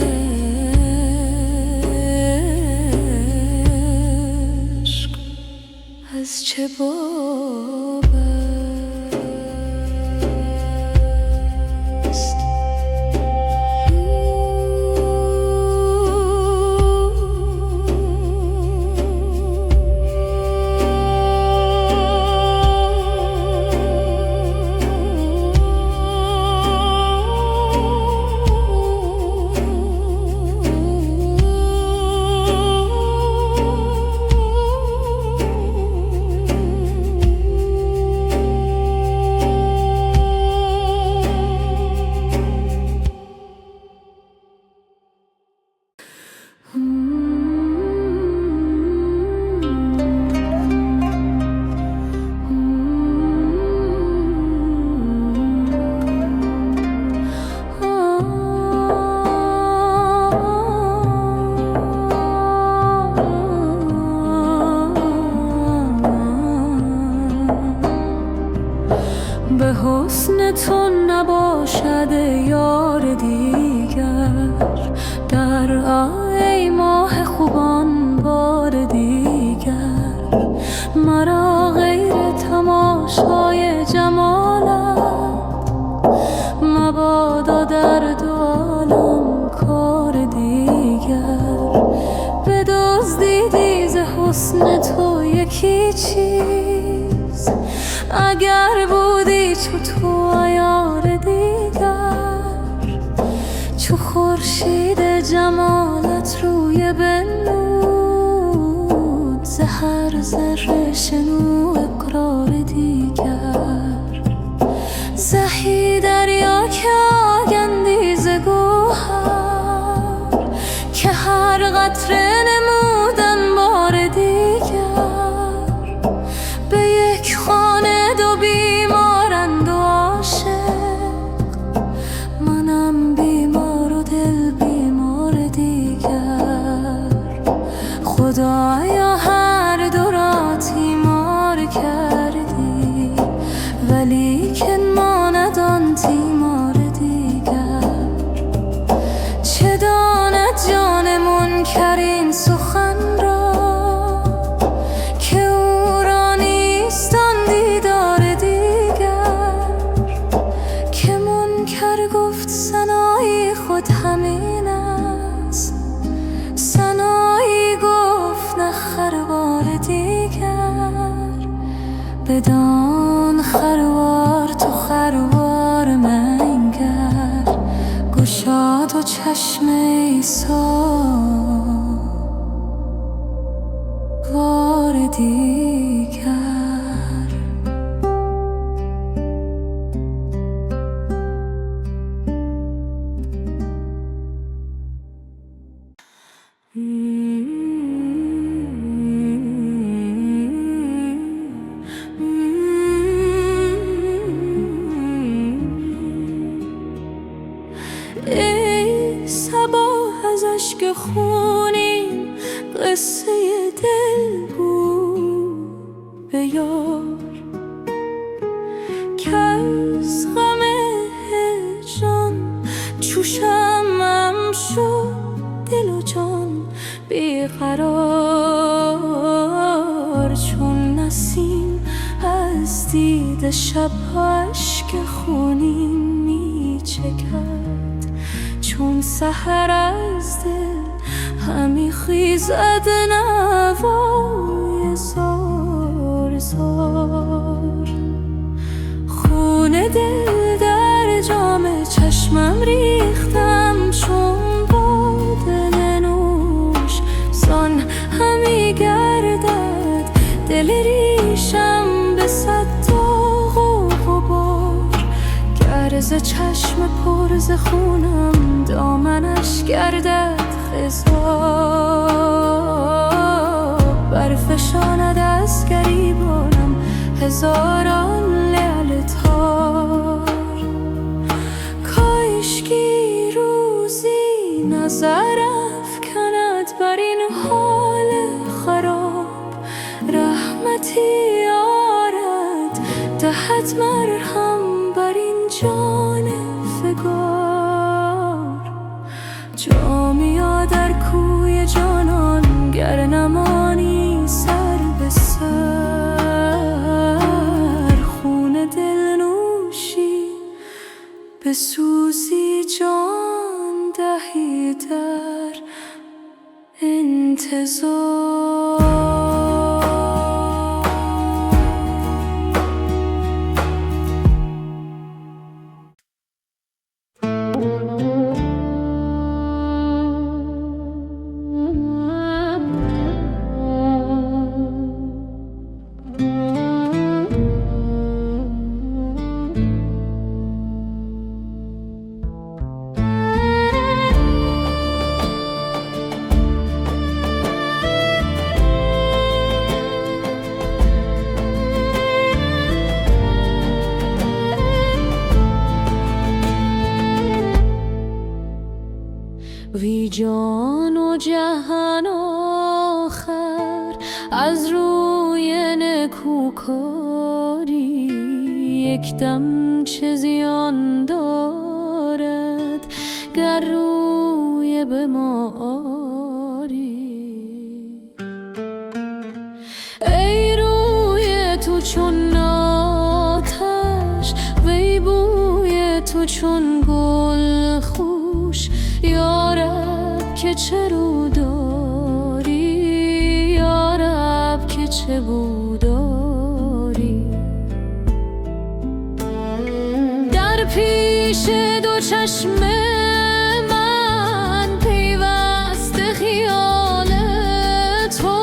عشق از چه باب است. به حسن تو نباشد یار دیگر، در ای ماه خوبان بار دیگر. مرا غیر تماشای جمالت مبادا در دو عالم کار دیگر. بدزدیدی ز حسن تو یکی چیز، اگر بودی چو تو عیار دیگر. چو خورشید جمالت روی بنمود، ز هر ذره شنو اقرار دیگر. زهی دریا که آگندی ز گوهر، که هر قطره نمودن بار دیگر. به یک خانه دو بیمارند و عاشق، منم بیمار و دل بیمار دیگر. خدایا هر دو را تیمار کردی، ولیکن ماند آن تیمار دیگر. چه داند جان منکر این سخن را، که او را نیست آن دیدار دیگر. که منکر گفت ثنایی خود همین است، ثنایی گفت نه خروار دیگر. بدان خروار تو خروار منگر، گشاد و چشم عیسی بار دیگر. ای صبا از اشک خونین قصه دل گو به یار، که از غم هجران چو شمعم شد دل و جان بیقرار. چون نسیم از دید شبها اشک خونین می چکد، چون سحر از دل همی خیزد نوای زار زار. خون دل در جام چشمم ریختم، چون باده نوش زان همی گردد دل ریشم به صد داغ و غبار. گر ز چشم پر ز خونم دامنش گردد خضاب، برفشاند از گریبانم هزاران لعل تار. کاشکی روزی نظر افکند بر این حال خراب، رحمتی آرد دهد مرهم بر این جان فگار. جامیا در کوی جانان گر نمانی سر به سر، خون دل نوشی به سوزی جان دهی در انتظار. وی جان و جهان آخر از روی نکوکاری، یک دم چه زیان دارد گر روی به ما آری. ای روی تو چون آتش، وی بوی تو چون گل خوش، یارب که چه رو داری، یارب که چه بو داری. در پیش دو چشم من پیوسته خیال تو،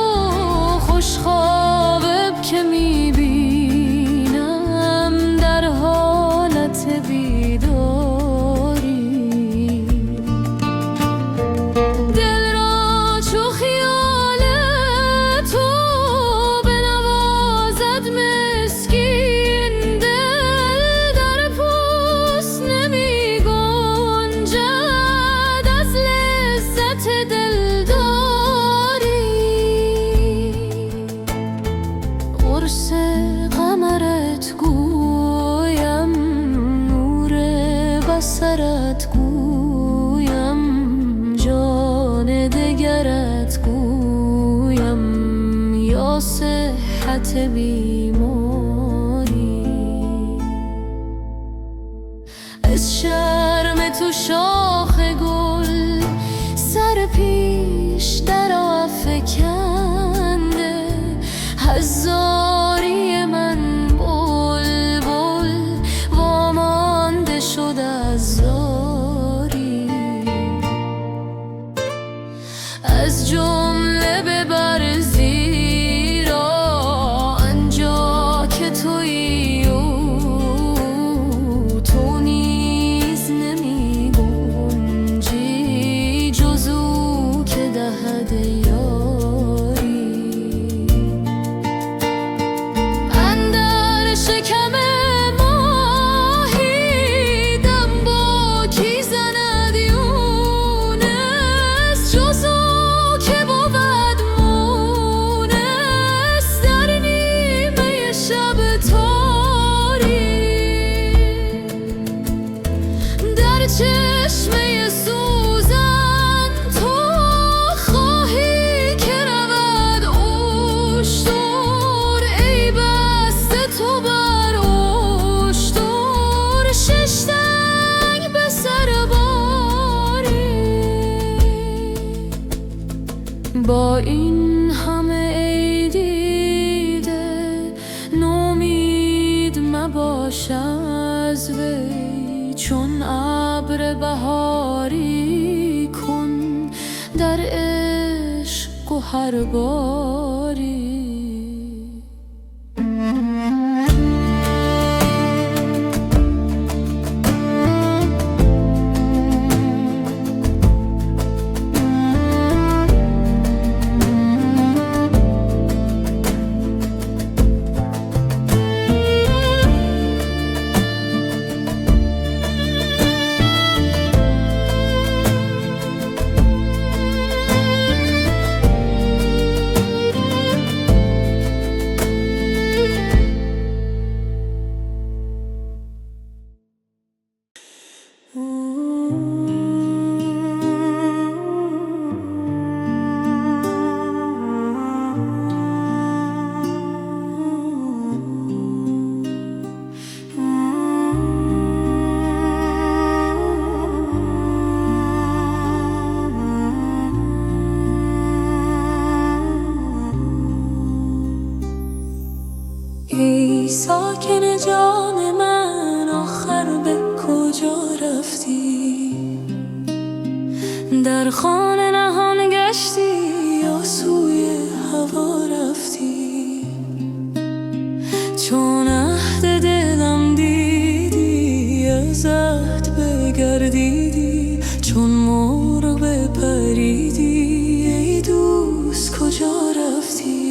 خوش خوابم که میبینم در حالت بیداری. دل را چو خیال تو بنوازد مسکین، دل در پوست نمی گنجد از لذت دلداری. قرص قمرت گویم، نور بصرت گویم، جان دگرت گویم، یا صحت بیماری. از شرم تو شاخ گل سر پیش در افکنده، هزاری من بلبل وامانده شد از زاری. از جمله ببر زیرا آنجا که تویی و تو نیز نمی گنجی، جز او که دهد یاری. اندر شکم ماهی دم با کی زند یونس، جز او که بود مونس در نیمه شب تاری. در چشمه سوزن تو خواهی که رود اشتر، ای بسته تو بر اشتر شش تنگ به سر باری. با این همه ای دیده نومید مباش از وی، چون ابر بهاری کن در عشق گهر باری. ای ساکن جان من، آخر به کجا رفتی؟ در خانه نهان گشتی یا سوی هوا رفتی؟ چون عهد دلم دیدی از عهد بگردیدی، چون مرغ بپریدی ای دوست کجا رفتی؟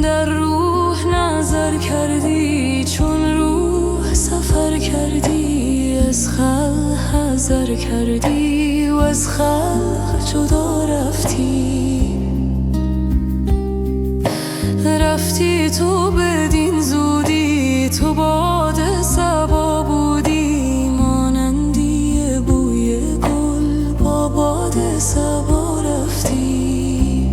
در روح نظر کردی چون روح سفر کردی، از خلق حذر کردی و از خلق جدا رفتی. رفتی تو بدین زودی، تو باد صبا بودی، مانندی بوی گل با باد صبا رفتی.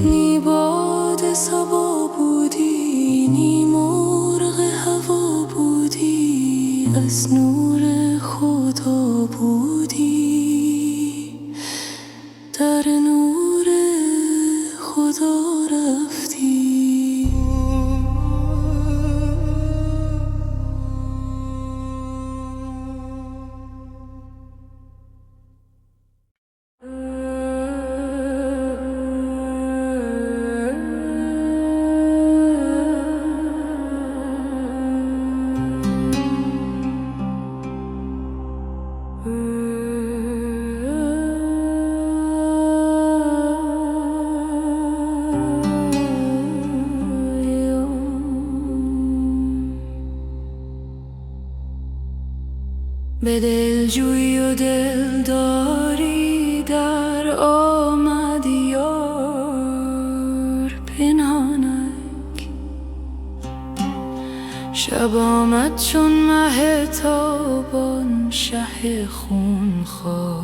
نی باد صبا بودی، نی مرغ هوا بودی، از نور خدا بودی، در نور خدا رفتی. به دلجویی و دلداری در آمد یار پنهانک، شب آمد چون مه تابان شه خونخوار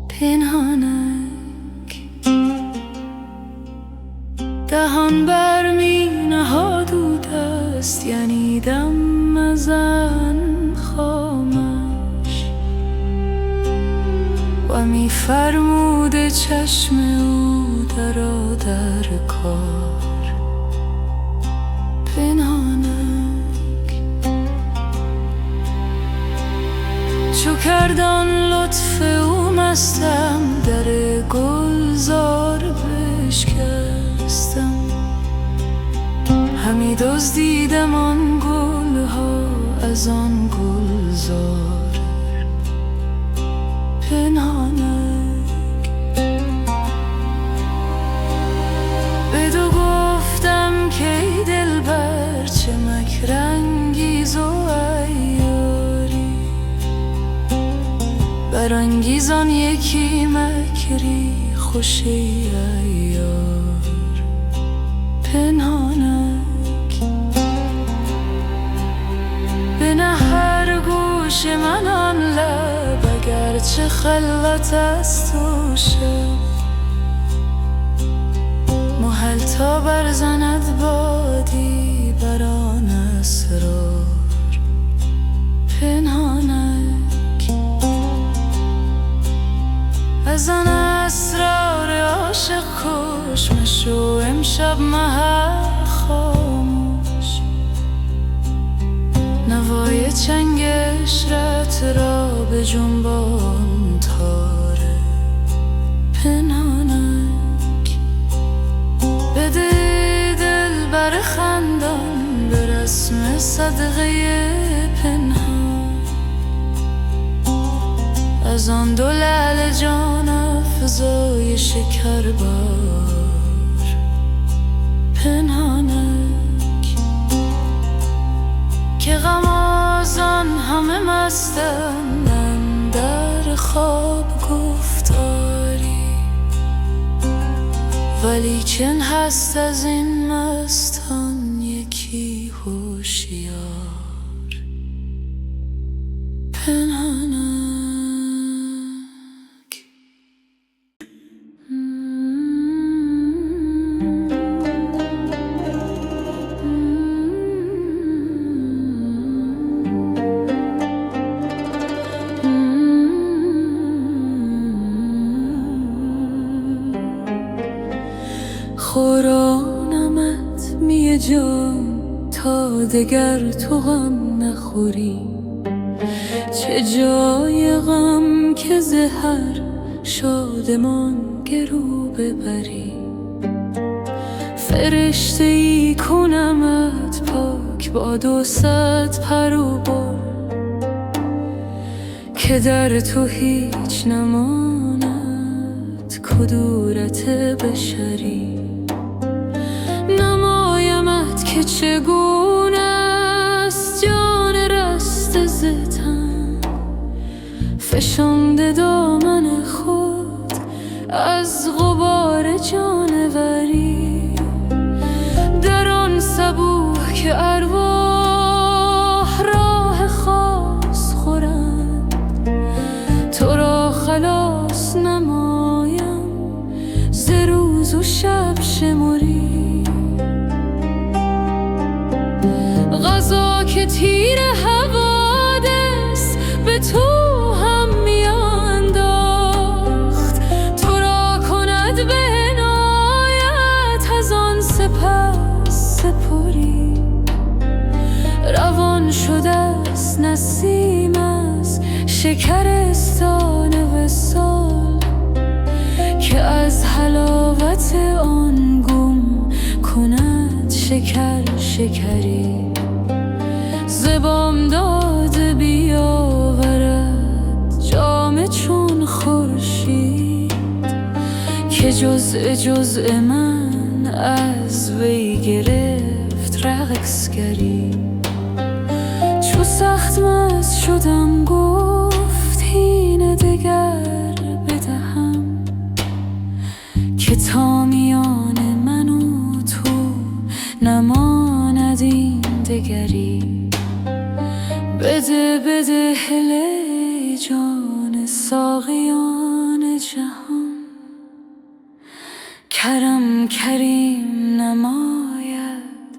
پنهانک. دهان بر می نهاد و دست، یعنی دم زن خامش و می فرمود چشم او درآ در کار پنهانک. چو کردان لطف او مستم، در گلزار بشکستم، همی دزدیدم آن گلها از آن گلزار پنهانک. بدو گفتم که ای دلبر چه مکر انگیز و عیاری، برانگیز آن یکی مکری خوش ای عیار پنهانک. هر گوش من آن لب، اگرچه خلوت است و شب، محل تا برزند بادی بر آن اسرار پنهانک. از آن اسرار عاشق کش مشو امشب محل خاموش، نوای چنگ عشرت را به جنبان تاره پنهانک. بده دل بر خندان به رسم صدقه پنهان، از آن دو لعل جان افزای شکر بار پنهانک. که غمازان همه مستند در خواب گفتاری، و ولیکن هست از این مستان یکی هوشیار پنهانک. خورانمت می جان تا دگر تو غم نخوری، چه جای غم که زهر شادمان گرو ببری. فرشته ای کنمت پاک با 200 پر و بال، که در تو هیچ نماند کدورت بشری. نمایمت که چگونه است جان رسته ز تن، فشانده دامن خود از غبار جانوری. در آن صبوح که ارواح راه خاص خورند، تو را خلاص نمایم ز روز و شب شمری. غذا که تیر حوادث به تو هم میانداخت، تو را کند به عنایت از آن سپس سپری. روان شده است نسیم از شکرستان وصال، که از حلاوت آن گم کند شکر شکری. ز بامداد بیاورد جام چون خورشید، که جزء من از وی گرفت رقصگری. چو سخت مست شدم گفت هین دگر بدهم، که تا میان من و تو نماند این دگری. بده بده هله جان ساقیان جهان، کرم کریم نماید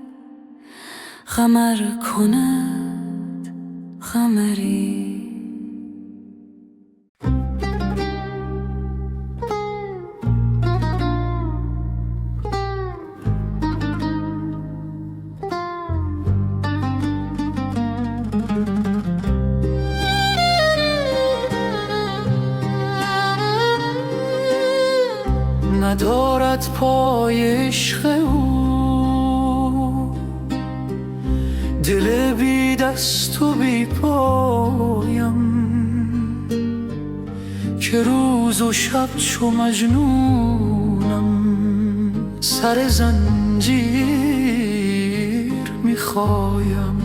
قمر کند قمری. ندارد پای عشق او، دل بی دست و بی پایم، که روز و شب چو مجنونم سر زنجیر میخوایم.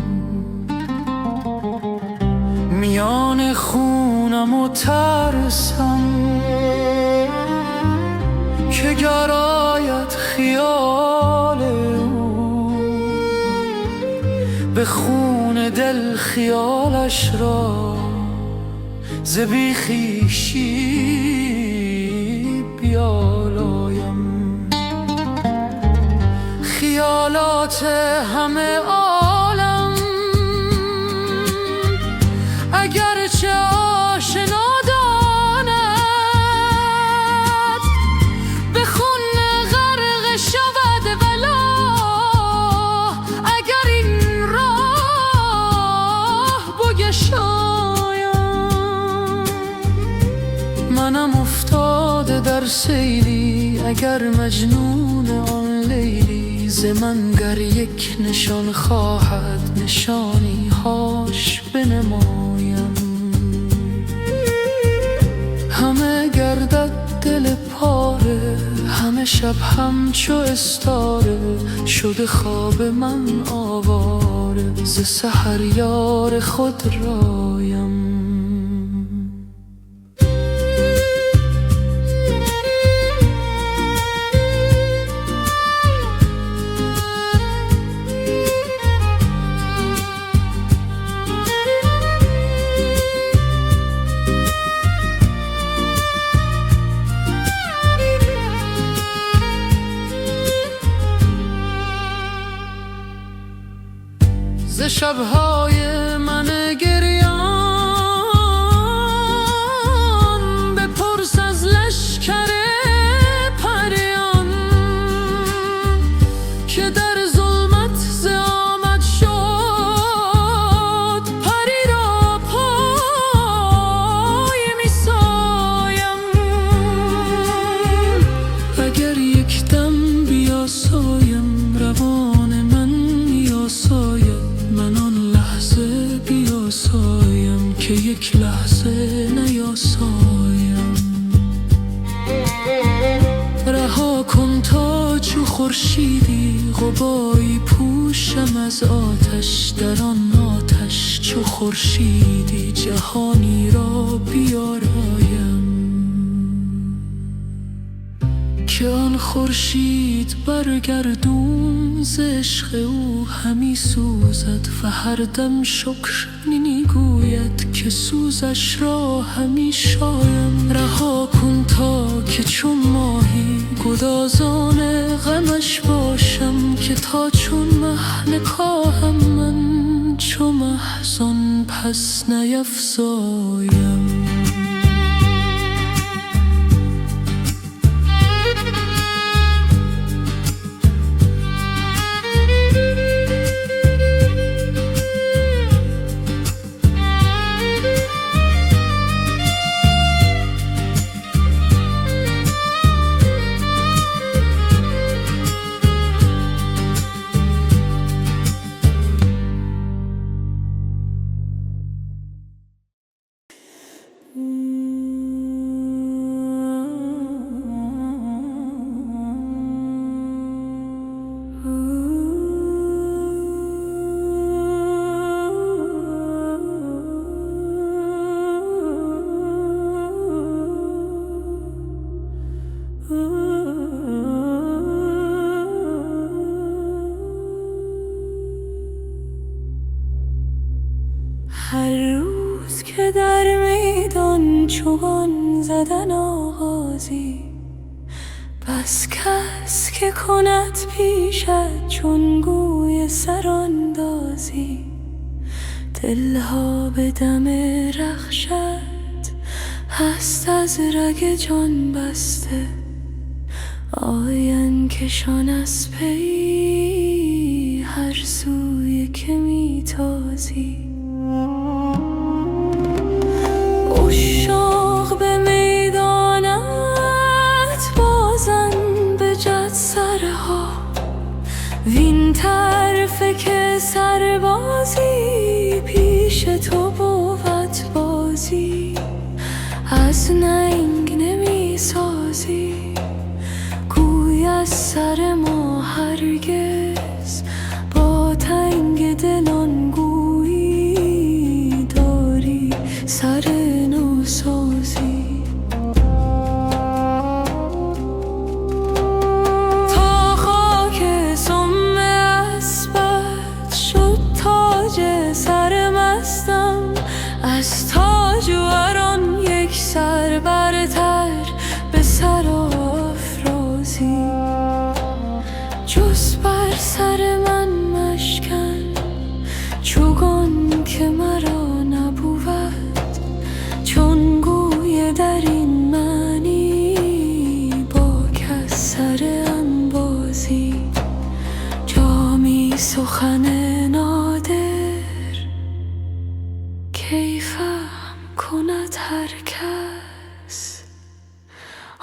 میان خونم و ترسم که گراید خیال او، به خون دل خیالش را ز بی خویشی بیالایم. خیالات همه عالم اگرچه آشنا منم افتاده در سیلی، اگر مجنون آن لیلی. ز من گر یک نشان خواهد نشانی هاش بنمایم. همه گردد دل پاره، همه شب همچو استاره، شده خواب من آواره، ز سحر یار خود رایم. شبهای من گریان، بپرس از لشکر پریان که در ظلمت ز آمد شد. پری را پای می سایم، اگر یک دم بیاسایم روان من میاساید. من آن لحظه بیاسایم که یک لحظه نیاسایم. رها کن تا چو خورشیدی غباری پوشم از آتش. در آن آتش چو خورشیدی جهانی را بیارایم، که آن خورشید برگردون ز عشق او همی سوزد و هر دم شکر میگوید که سوزش را همی شایم. رها کن تا که چون ماهی گدازان غمش باشم، که تا چون مه نکاهم من چو محزن پس نیفزایم. هر روز که در میدان چوگان زدن آغازی، بس کس که کند پیشت چون گوی سراندازی. دلها به دم رخشت هست از رگ جان بسته، آین کشان از پی هر سوی که میتازی. عشاق به میدانت بازن به جد سرها، وین طرف که سربازی پیش تو بود بازی. از ننگ نمی سازی گوی از سر ما هرگز، با تنگ دلان گویی داری سر نوسازی. تا خاک سم اسبت شد تاج سر مستم، از تاج وران یک سر برتر به سر آفرازی. جز بر سر من مشکن چوگان که مرا نبود، چون گوی در این معنی با کس سر انبازی. جامی سخن نادر کی فهم کند هر کس،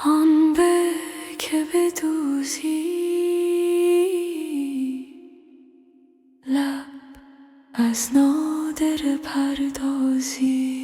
آن به که بدوزی لب از نادر پردازی.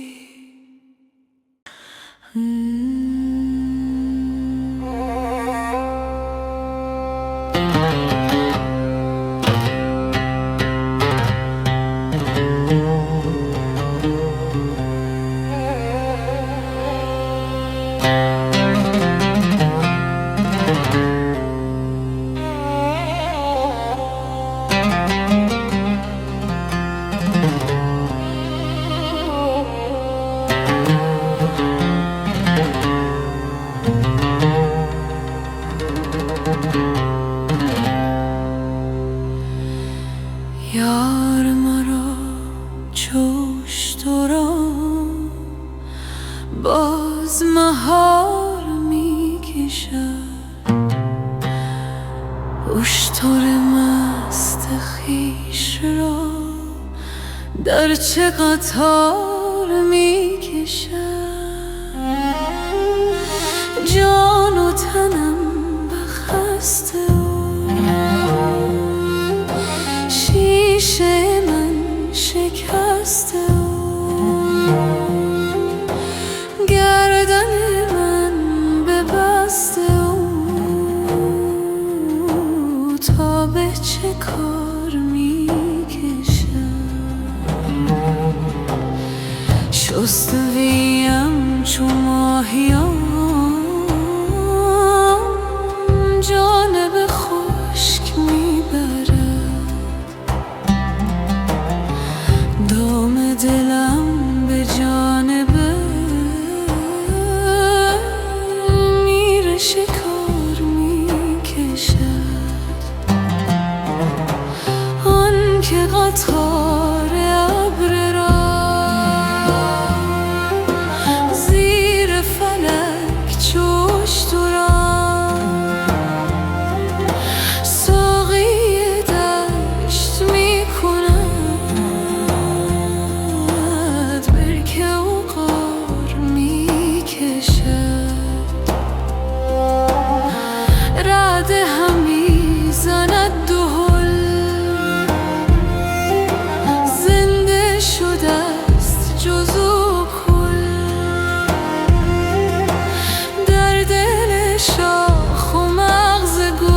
یار مرا اشتر مست خویش را در چه قطار می کشم؟ جان و تنم بخسته و شیشه من شکسته و گردن من ببسته و تا به چه کار می کشم؟ شسته ویم چو ماهیان جانب خشک می برد، دام دلم به جانب میر شکار می کشد. آن که قطار ابر را زیر فلک چوش تران ساقی دشت می کند، برکه و غار می کشد. رعد همی زند دهل، زنده شده است جز و کل در دل شاخ و مغز گل.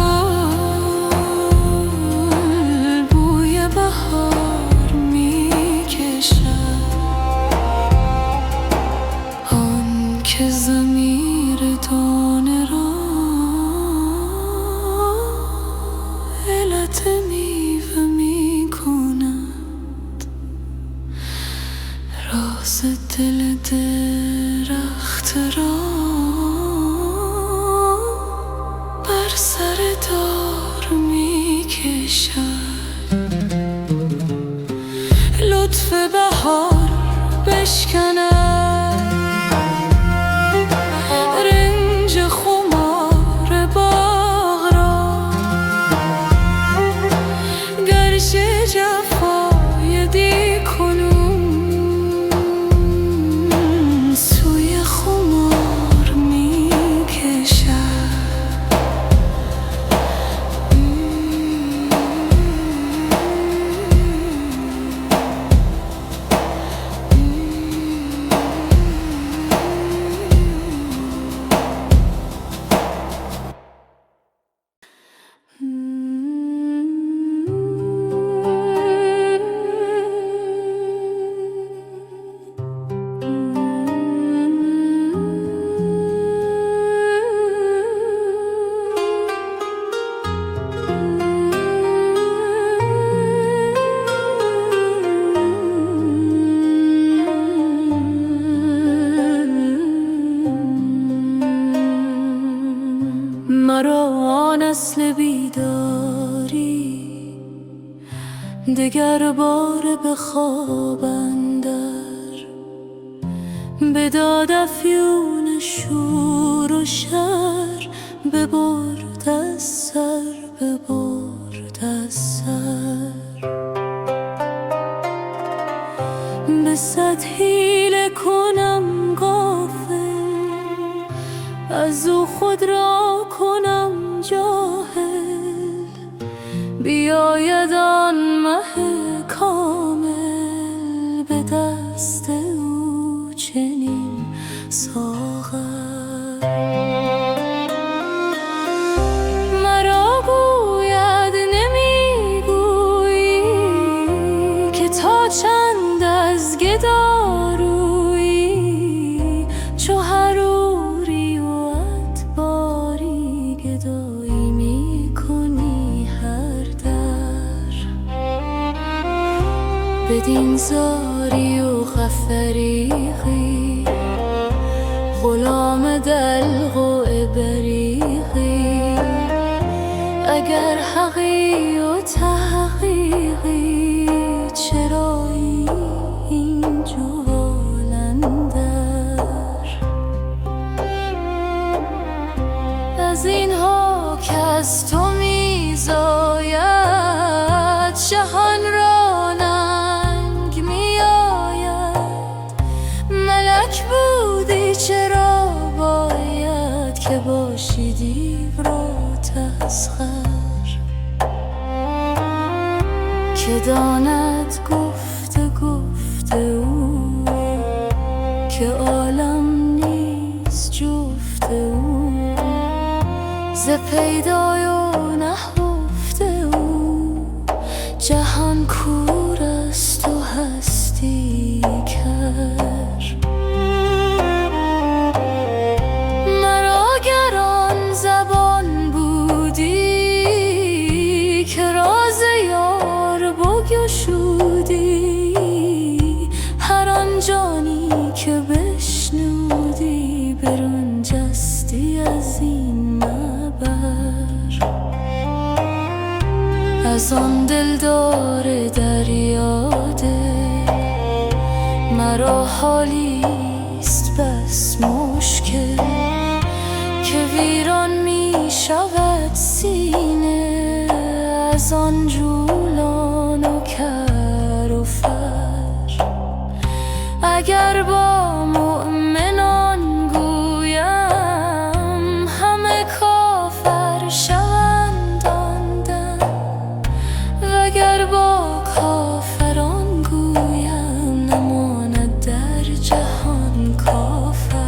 بوی بهار می کشد. آن که ضمیر دانه را علت میوه می کند، راز دل درخت را بر سر دار می کشد. لطف بهار بشکند رنج خمار باغ را، گرچه جفای دی کنون سوی خمار می کشد. مرا آن اصل بیداری دگر بار به خواب اندر، به داد افیون شور و شر ببرد از سر، ببرد از سر. به صد حیله کنم غافل، از او خود را کنم جاهل، بیاید آن مه کامل به دست او چنین ساغر. مرا گوید نمیگویی که تا چند از گدارویی، چو حروری و ادباری گدایی می کنی هر در. بدین زاری و خفریقی غلام دلق و ابریقی، اگر حقی و تحقیقی چرا این جوالندر؟ از اینها که از تو میزارم که داند گفته او که عالم نیست جفت او ز پیدای و نهفته او جهان کور است و هستی کر مرا گر آن زبان بودی که راز یار بگشودی هر آن جانی که بشنودی برنجستی از این مبر از آن دلدار دریاده مرا حالیست بس مشکل که ویران می شود سینه از آن جولان و کر و فر اگر با مؤمنان گویم همه کافر شوند آن دم وگر با کافران گویم نماند در جهان کافر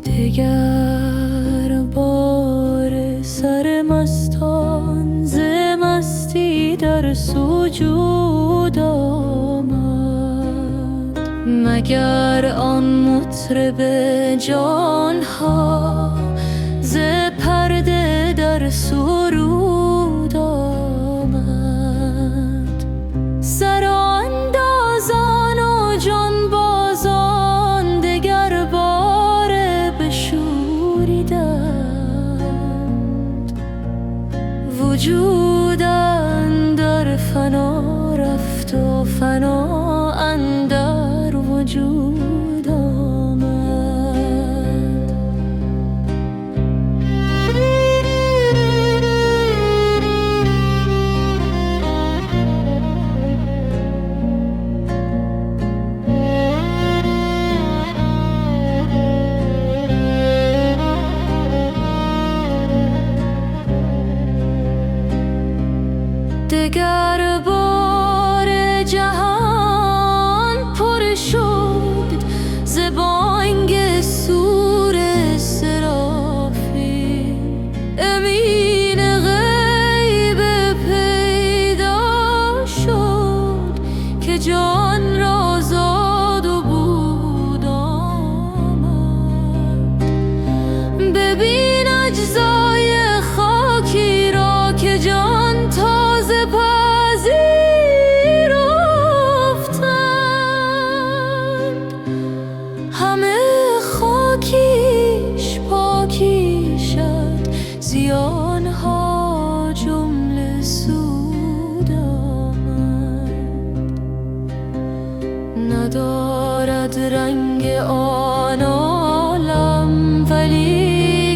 دگر بار سر مستان ز مستی در سجود آمد مگر آن مطرب جانها ز پرده در سرود آمد سراندازان و جانبازان دگر بار بشوریدند وجود اندر فنا رفت و فنا اندر وجود آمد دگر بار جهان پر شد ز بانگ صور سرافی امین غیب پیدا شد که جان را زاد و بود آمد ببین اجزای خاکی را که جان تازه پذیرفتند همه خاکیش پاکی شد زیانها جمله سود آمد ندارد رنگ آن عالم ولی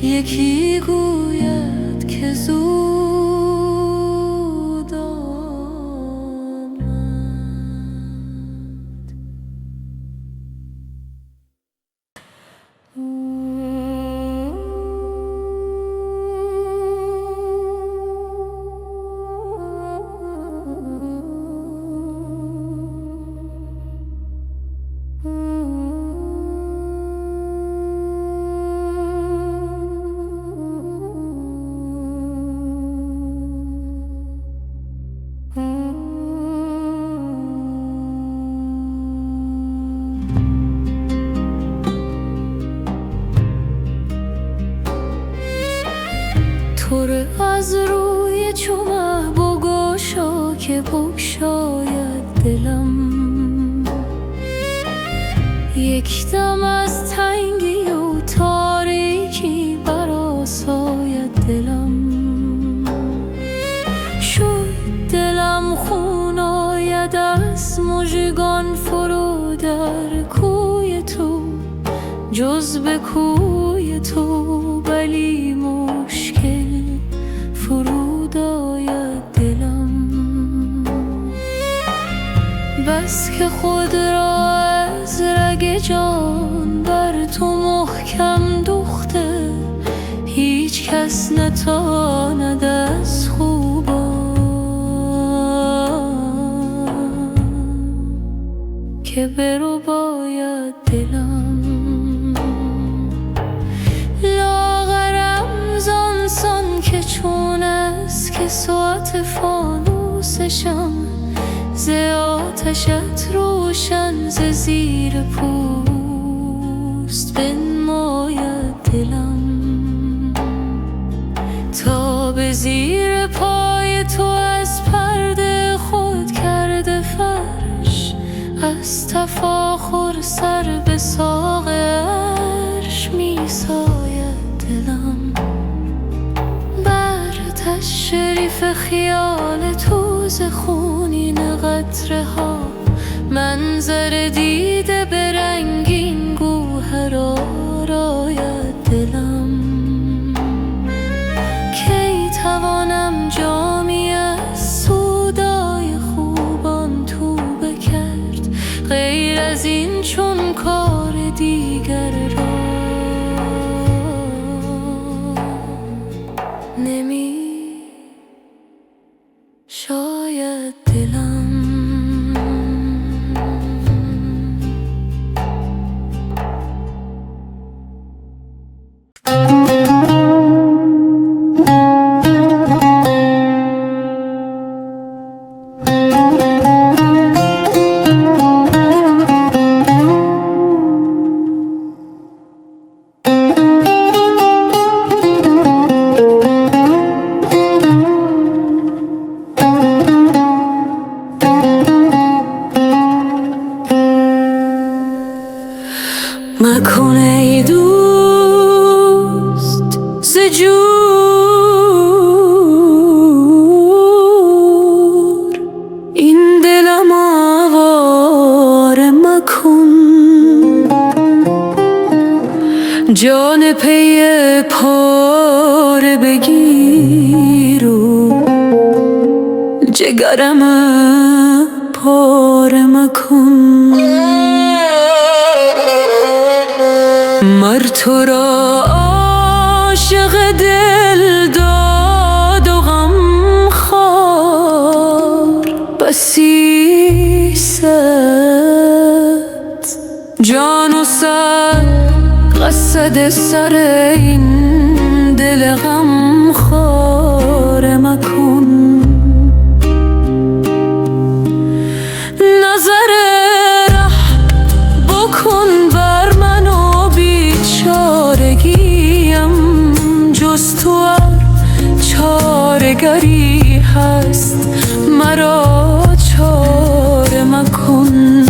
یکی گوید که زود آمد. توره از روی چومه بگشا که بگشاید دلم، یک دم از تنگی و تاریکی برآساید دلم. شد دلم خون آید از مژگان فرو در کوی تو، جز به کوی تو ولی مشکل فرود آید دلم. بس که خود را از رگ جان بر تو محکم دوخته، هیچ کس نتواند از خوبان که برو باید دلم. لاغرم زانسان که چون از که ساعت فانوسشم، ز آتشت روشن ز زیر پوست بنماید دلم. تا به زیر پای تو از پرده خود کرده فرش، از تفاخر سر به ساق عرش می ساید دلم. بر تشریف خیال تو ز خونین قطره ها، منظر دیده به رنگین گوهر آراید دلم. کی توانم جامی از سودای خوبان تو بکرد، غیر از این چون کار دیگر را نمی شاید دلم. مکن ای دوست ز جور این دلم آواره مکن. جان پی پاره بگیر و جگرم پاره مکن. مر تو را عاشق دل داد و غم خوار بسی ست، جان و سر قصد سر این دل غم خوار مکن. نظر رحم بکن بر من و بیچارگیم، جز تو چارگری هست مرا چاره مکن.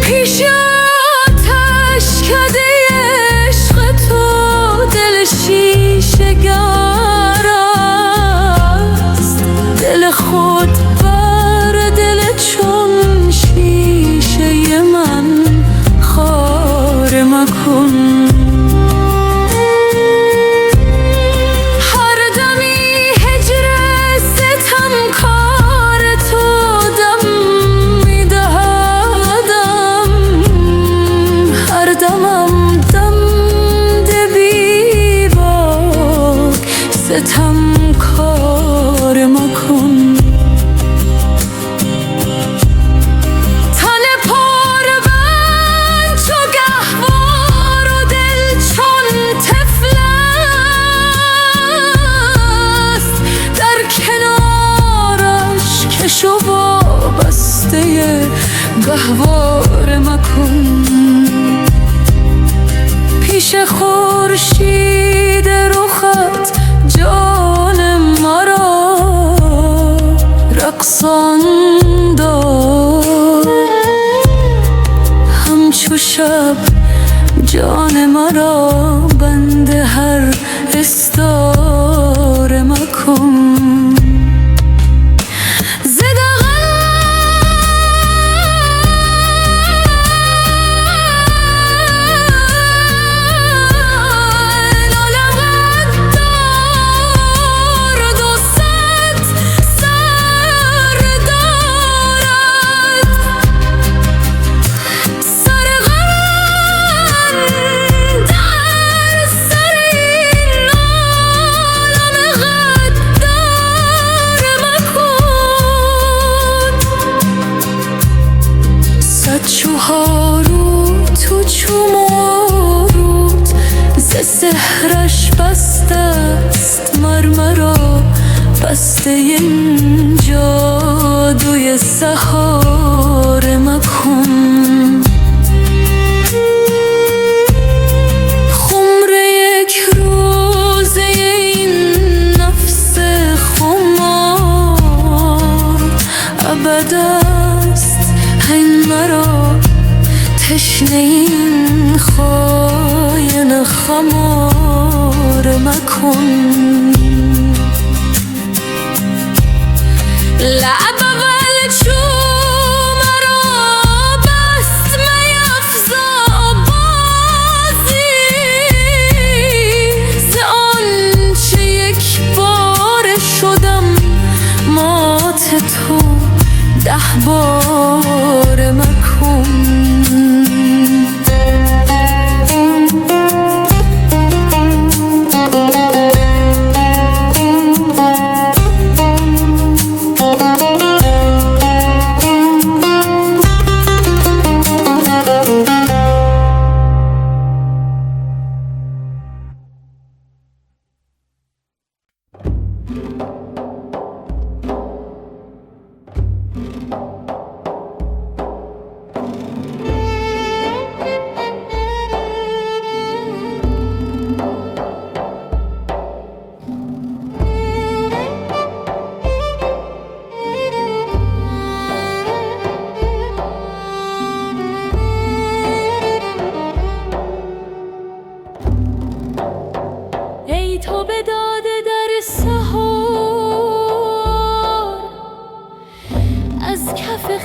پیش آتشکده عشق تو دل شیشه گر است، دل خود بر دل چون شیشه من خار مکن. هر دمی هجر ستمکار تو دم میدهدم، هر دمم دم بی باک ستمکار مکن. شو وابسته گهواره مکن. پیش خورشید رخت جان مرا رقصان دار، همچو شب جان مرا بند هر استاره مکن. هاروت و چوماروت ز سحرش بسته است مرمرا، بسته این جادوی سحار مکن. خمر یک روزه این نفس خمار ابد است این مرا، تشنه این خاین خمار مکن. لب اول چو مرا بست میفزا بازی، ز آنچه یک بار شدم مات تو 10 بار مکن. تو به داد در سحار از کف خویش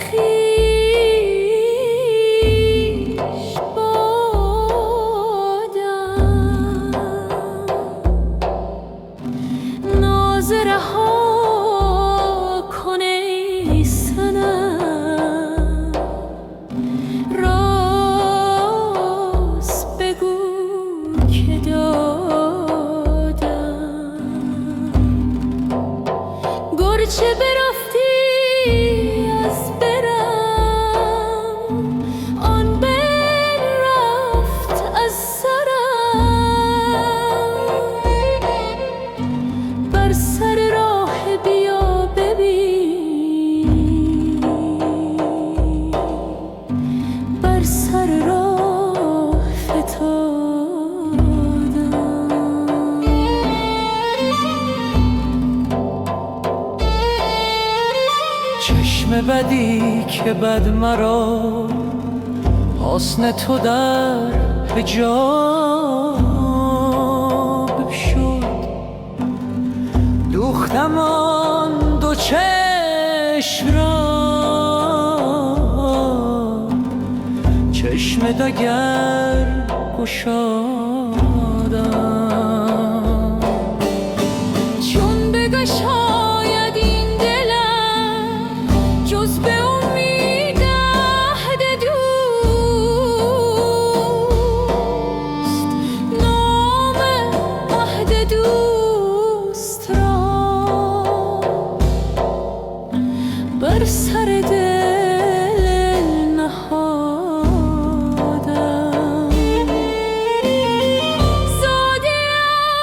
بادم، ناز رها کن ای صنم، راست بگو که چه برفتی از برم، آن برفت از سرم، بر سر راه بیا ببین، بر سر راه فتادم. چشم بدی که بد مرا حسن تو در حجاب شد، دوختم آن دو چشم را، چشم چشم دگر گشادم، چون بگشاید این دلم جز به امید عهد دوست، نام عهد دوست را بر سر دل نهادم. زادی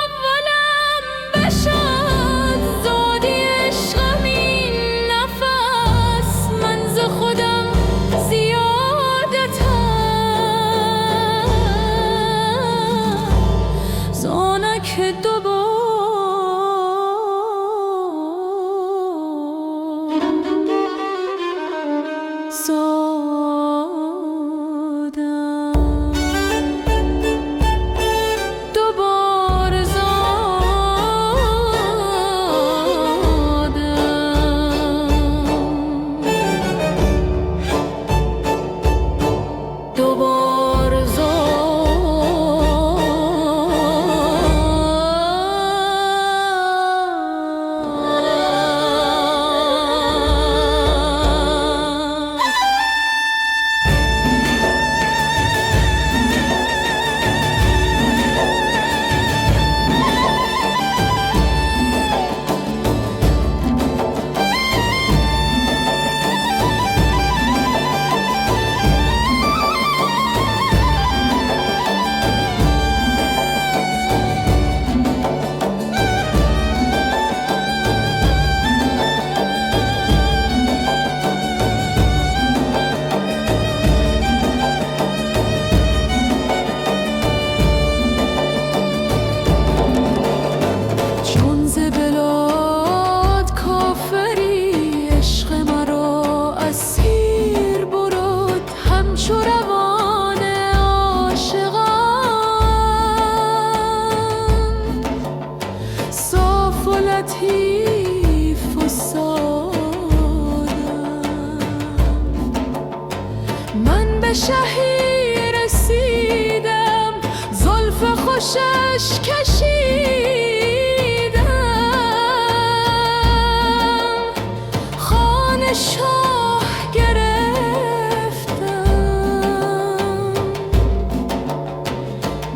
اولم بشد، زادی عشقم این نفس، من ز خودم زیادتم، زانک دوبار زادم، دوبار زادم، دوبار چون ز بلاد کافری عشق مرا اسیر برد، همچو روان عاشقان صاف و لطیف و سادم. من به شهی رسیدم، زلف خوشش کشیدم، خوان شاه گرفتم،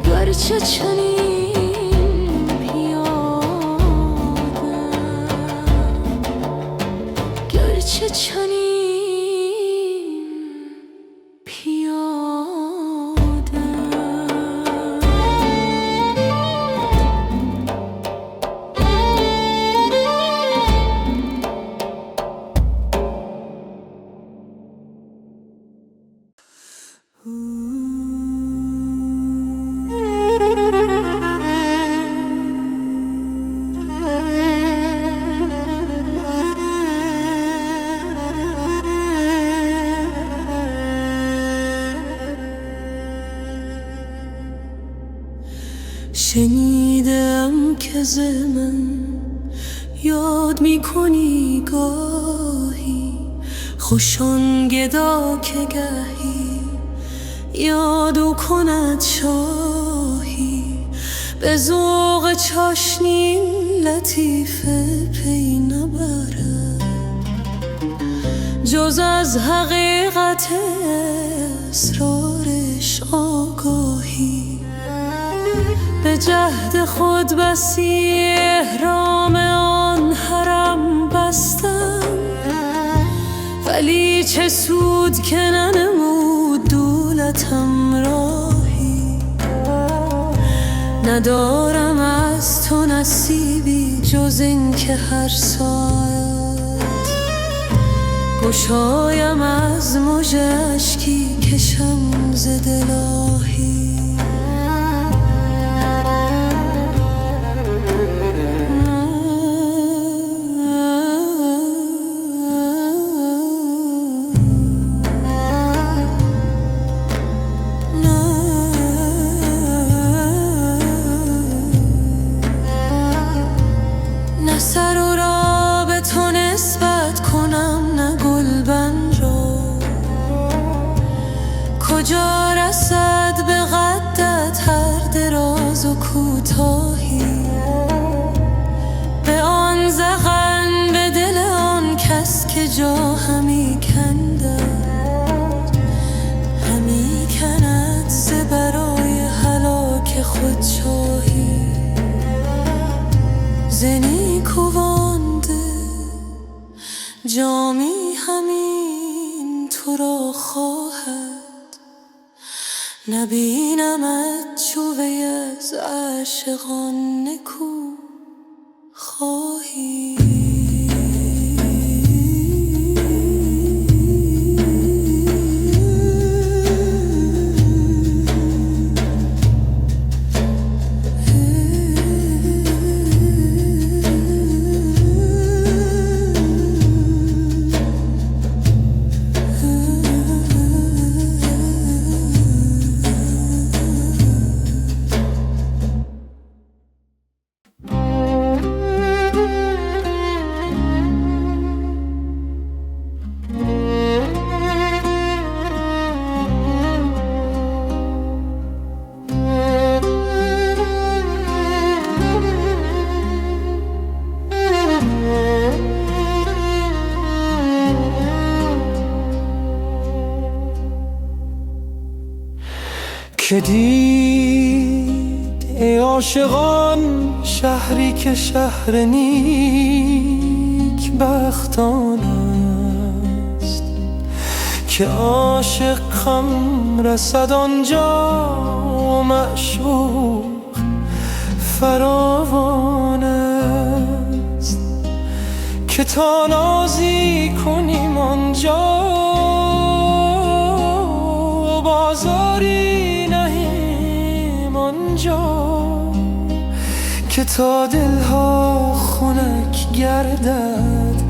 گرچه چنین پیادم، گرچه چنین پیادم. شنیدم که ز من یاد می کنی گاهی، خوشان گدا که گهی یادو کند شاهی، به ذوق چاشنی لطیفه پی نبرد، جز از حقیقت اسرارش آگاهی. به جهد خود بسی احرام آن حرم بستم، ولی چه سود که ننمود دولتم راهی. ندارم از تو نصیبی جز این که هر ساعت گشایم از مژه اشکی کشم ز دل آهی. نه سر و را به تو نسبت کنم، نه گلبن را کجا رسم نبینمت چوبه از عاشقان نکو خواهی. که دید ای عاشقان شهری که شهر نیک بختان است، که عاشق خم رسد آنجا و معشوق فراوان است، که تا نازی کنیم آنجا بازاری که تا دلها خنک گردد،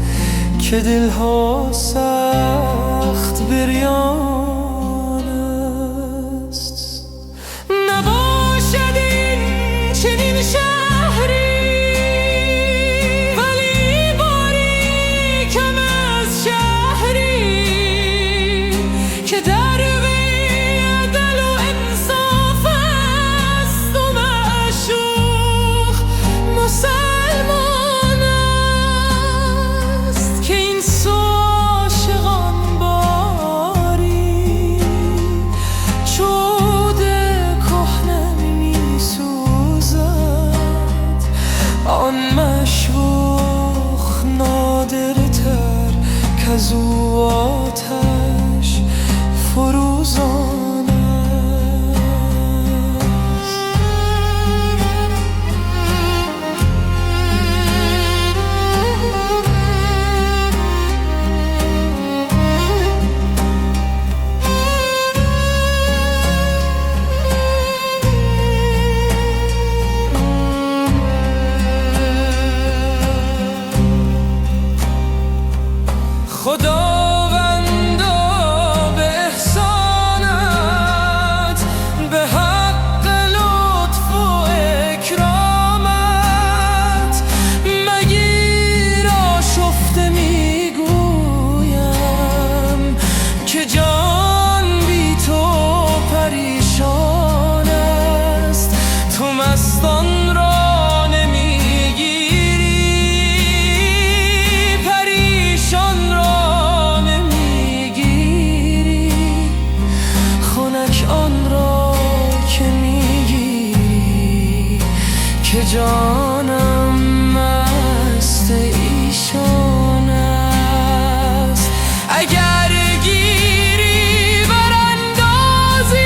که دلها سخت بریان است. نباشد این چنین شهری، ولی باری کم از شهری که در وی عدل و انصاف است و معشوق مسلمان است، که این عاشقان باری چود کهنه می‌سوزد، آن معشوق نادرتر کزو آتش فروزان خداوندا به احسانت، به حق لطف و اکرامت مگیر آشفته میگویم که جان بی تو پریشان است. تو مستان را که جانم مست ایشان است. اگر گیری براندازی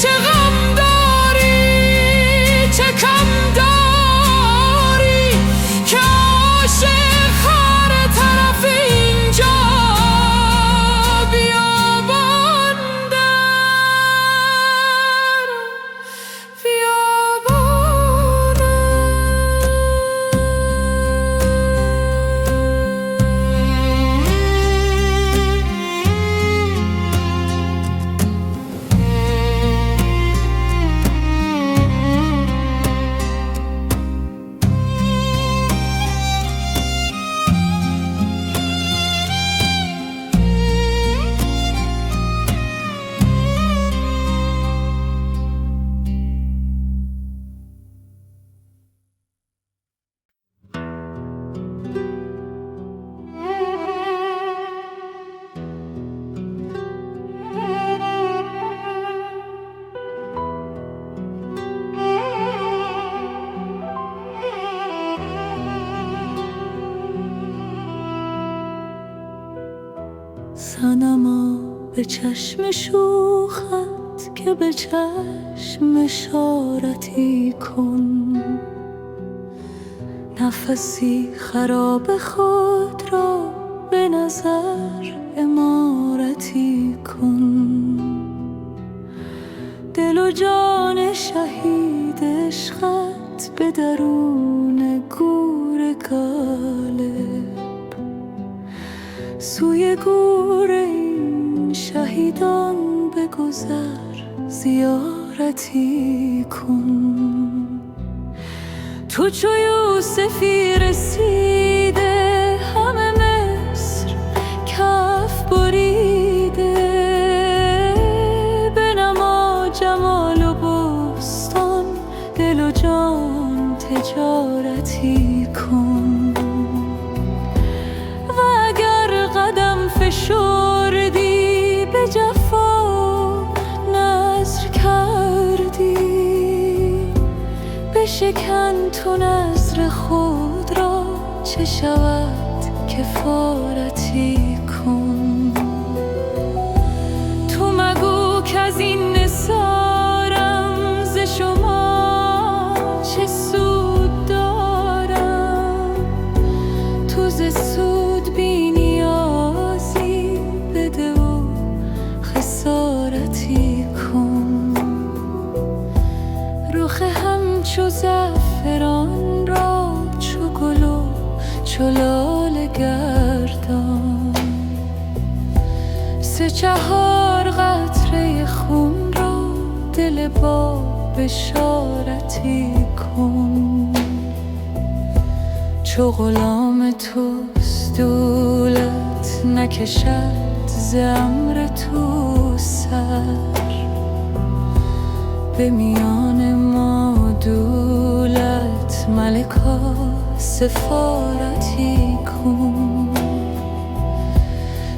چه غم داری چه کم داری، که عاشق هر طرف اینجا بیابان در بیابان. صنما به چشم شوخت که به چشم اشارتی کن. نفسی خراب خود را به نظر عمارتی کن. دل و جان شهید عشقت به درون گور غالب، سوی گور این شهیدان به گذر زیارتی کن. تو چو یوسفی رسیده همه مصر کف بریده، بنما جمال و بستان دل و جان تجارتی کن. و اگر قدم فشردی به جفا نذر کردی، بشکن تو نذر خود را چه شود کفارتی کن. تو مگو کز این نثارم ز شما چه سود دارم، تو ز سود بی نیازی بده و خسارتی کن. رخ همچو زعفران را چو گل و چو لاله گردان، سه چهار قطره خون را دل با بشارتی کن. چو غلام توست دولت نکشد ز امر تو سر، به میان ما دولت ملکا سفارتی کن.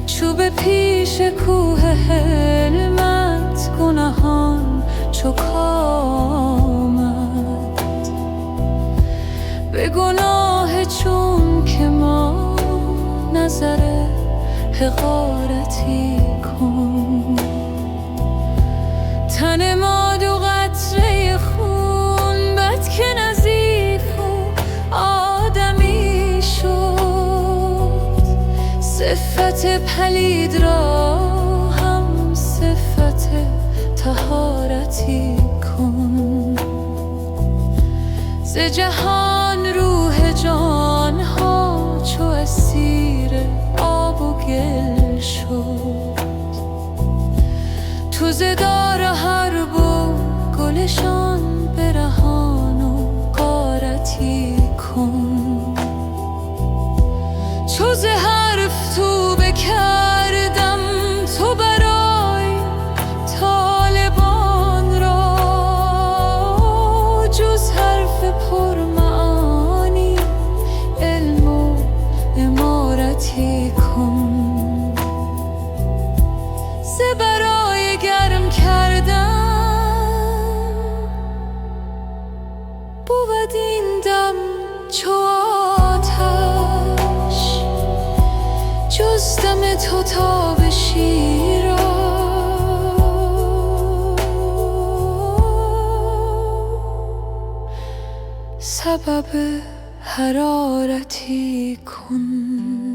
چو به پیش کوه حلمت گناهان چو کامد، به گناه چون که ما نظر حقارتی کن. تن ما دو قطره خون بد که نظیف و آدمی شد، صفت پلید را هم صفت طهارتی کن. ز جهان روح جان ها چو اسیر آب و گل شد، تو ز دار حرب و گلشان برهان و غارتی کن. چو ز حرف تو بکردم تو برای طالبان را، جز حرف پرمعانی علم و عمارتی کن. ز برای گرم کردن بود این دم چو آتش، جز دم تو تاب شیراز سبب حرارتی کن.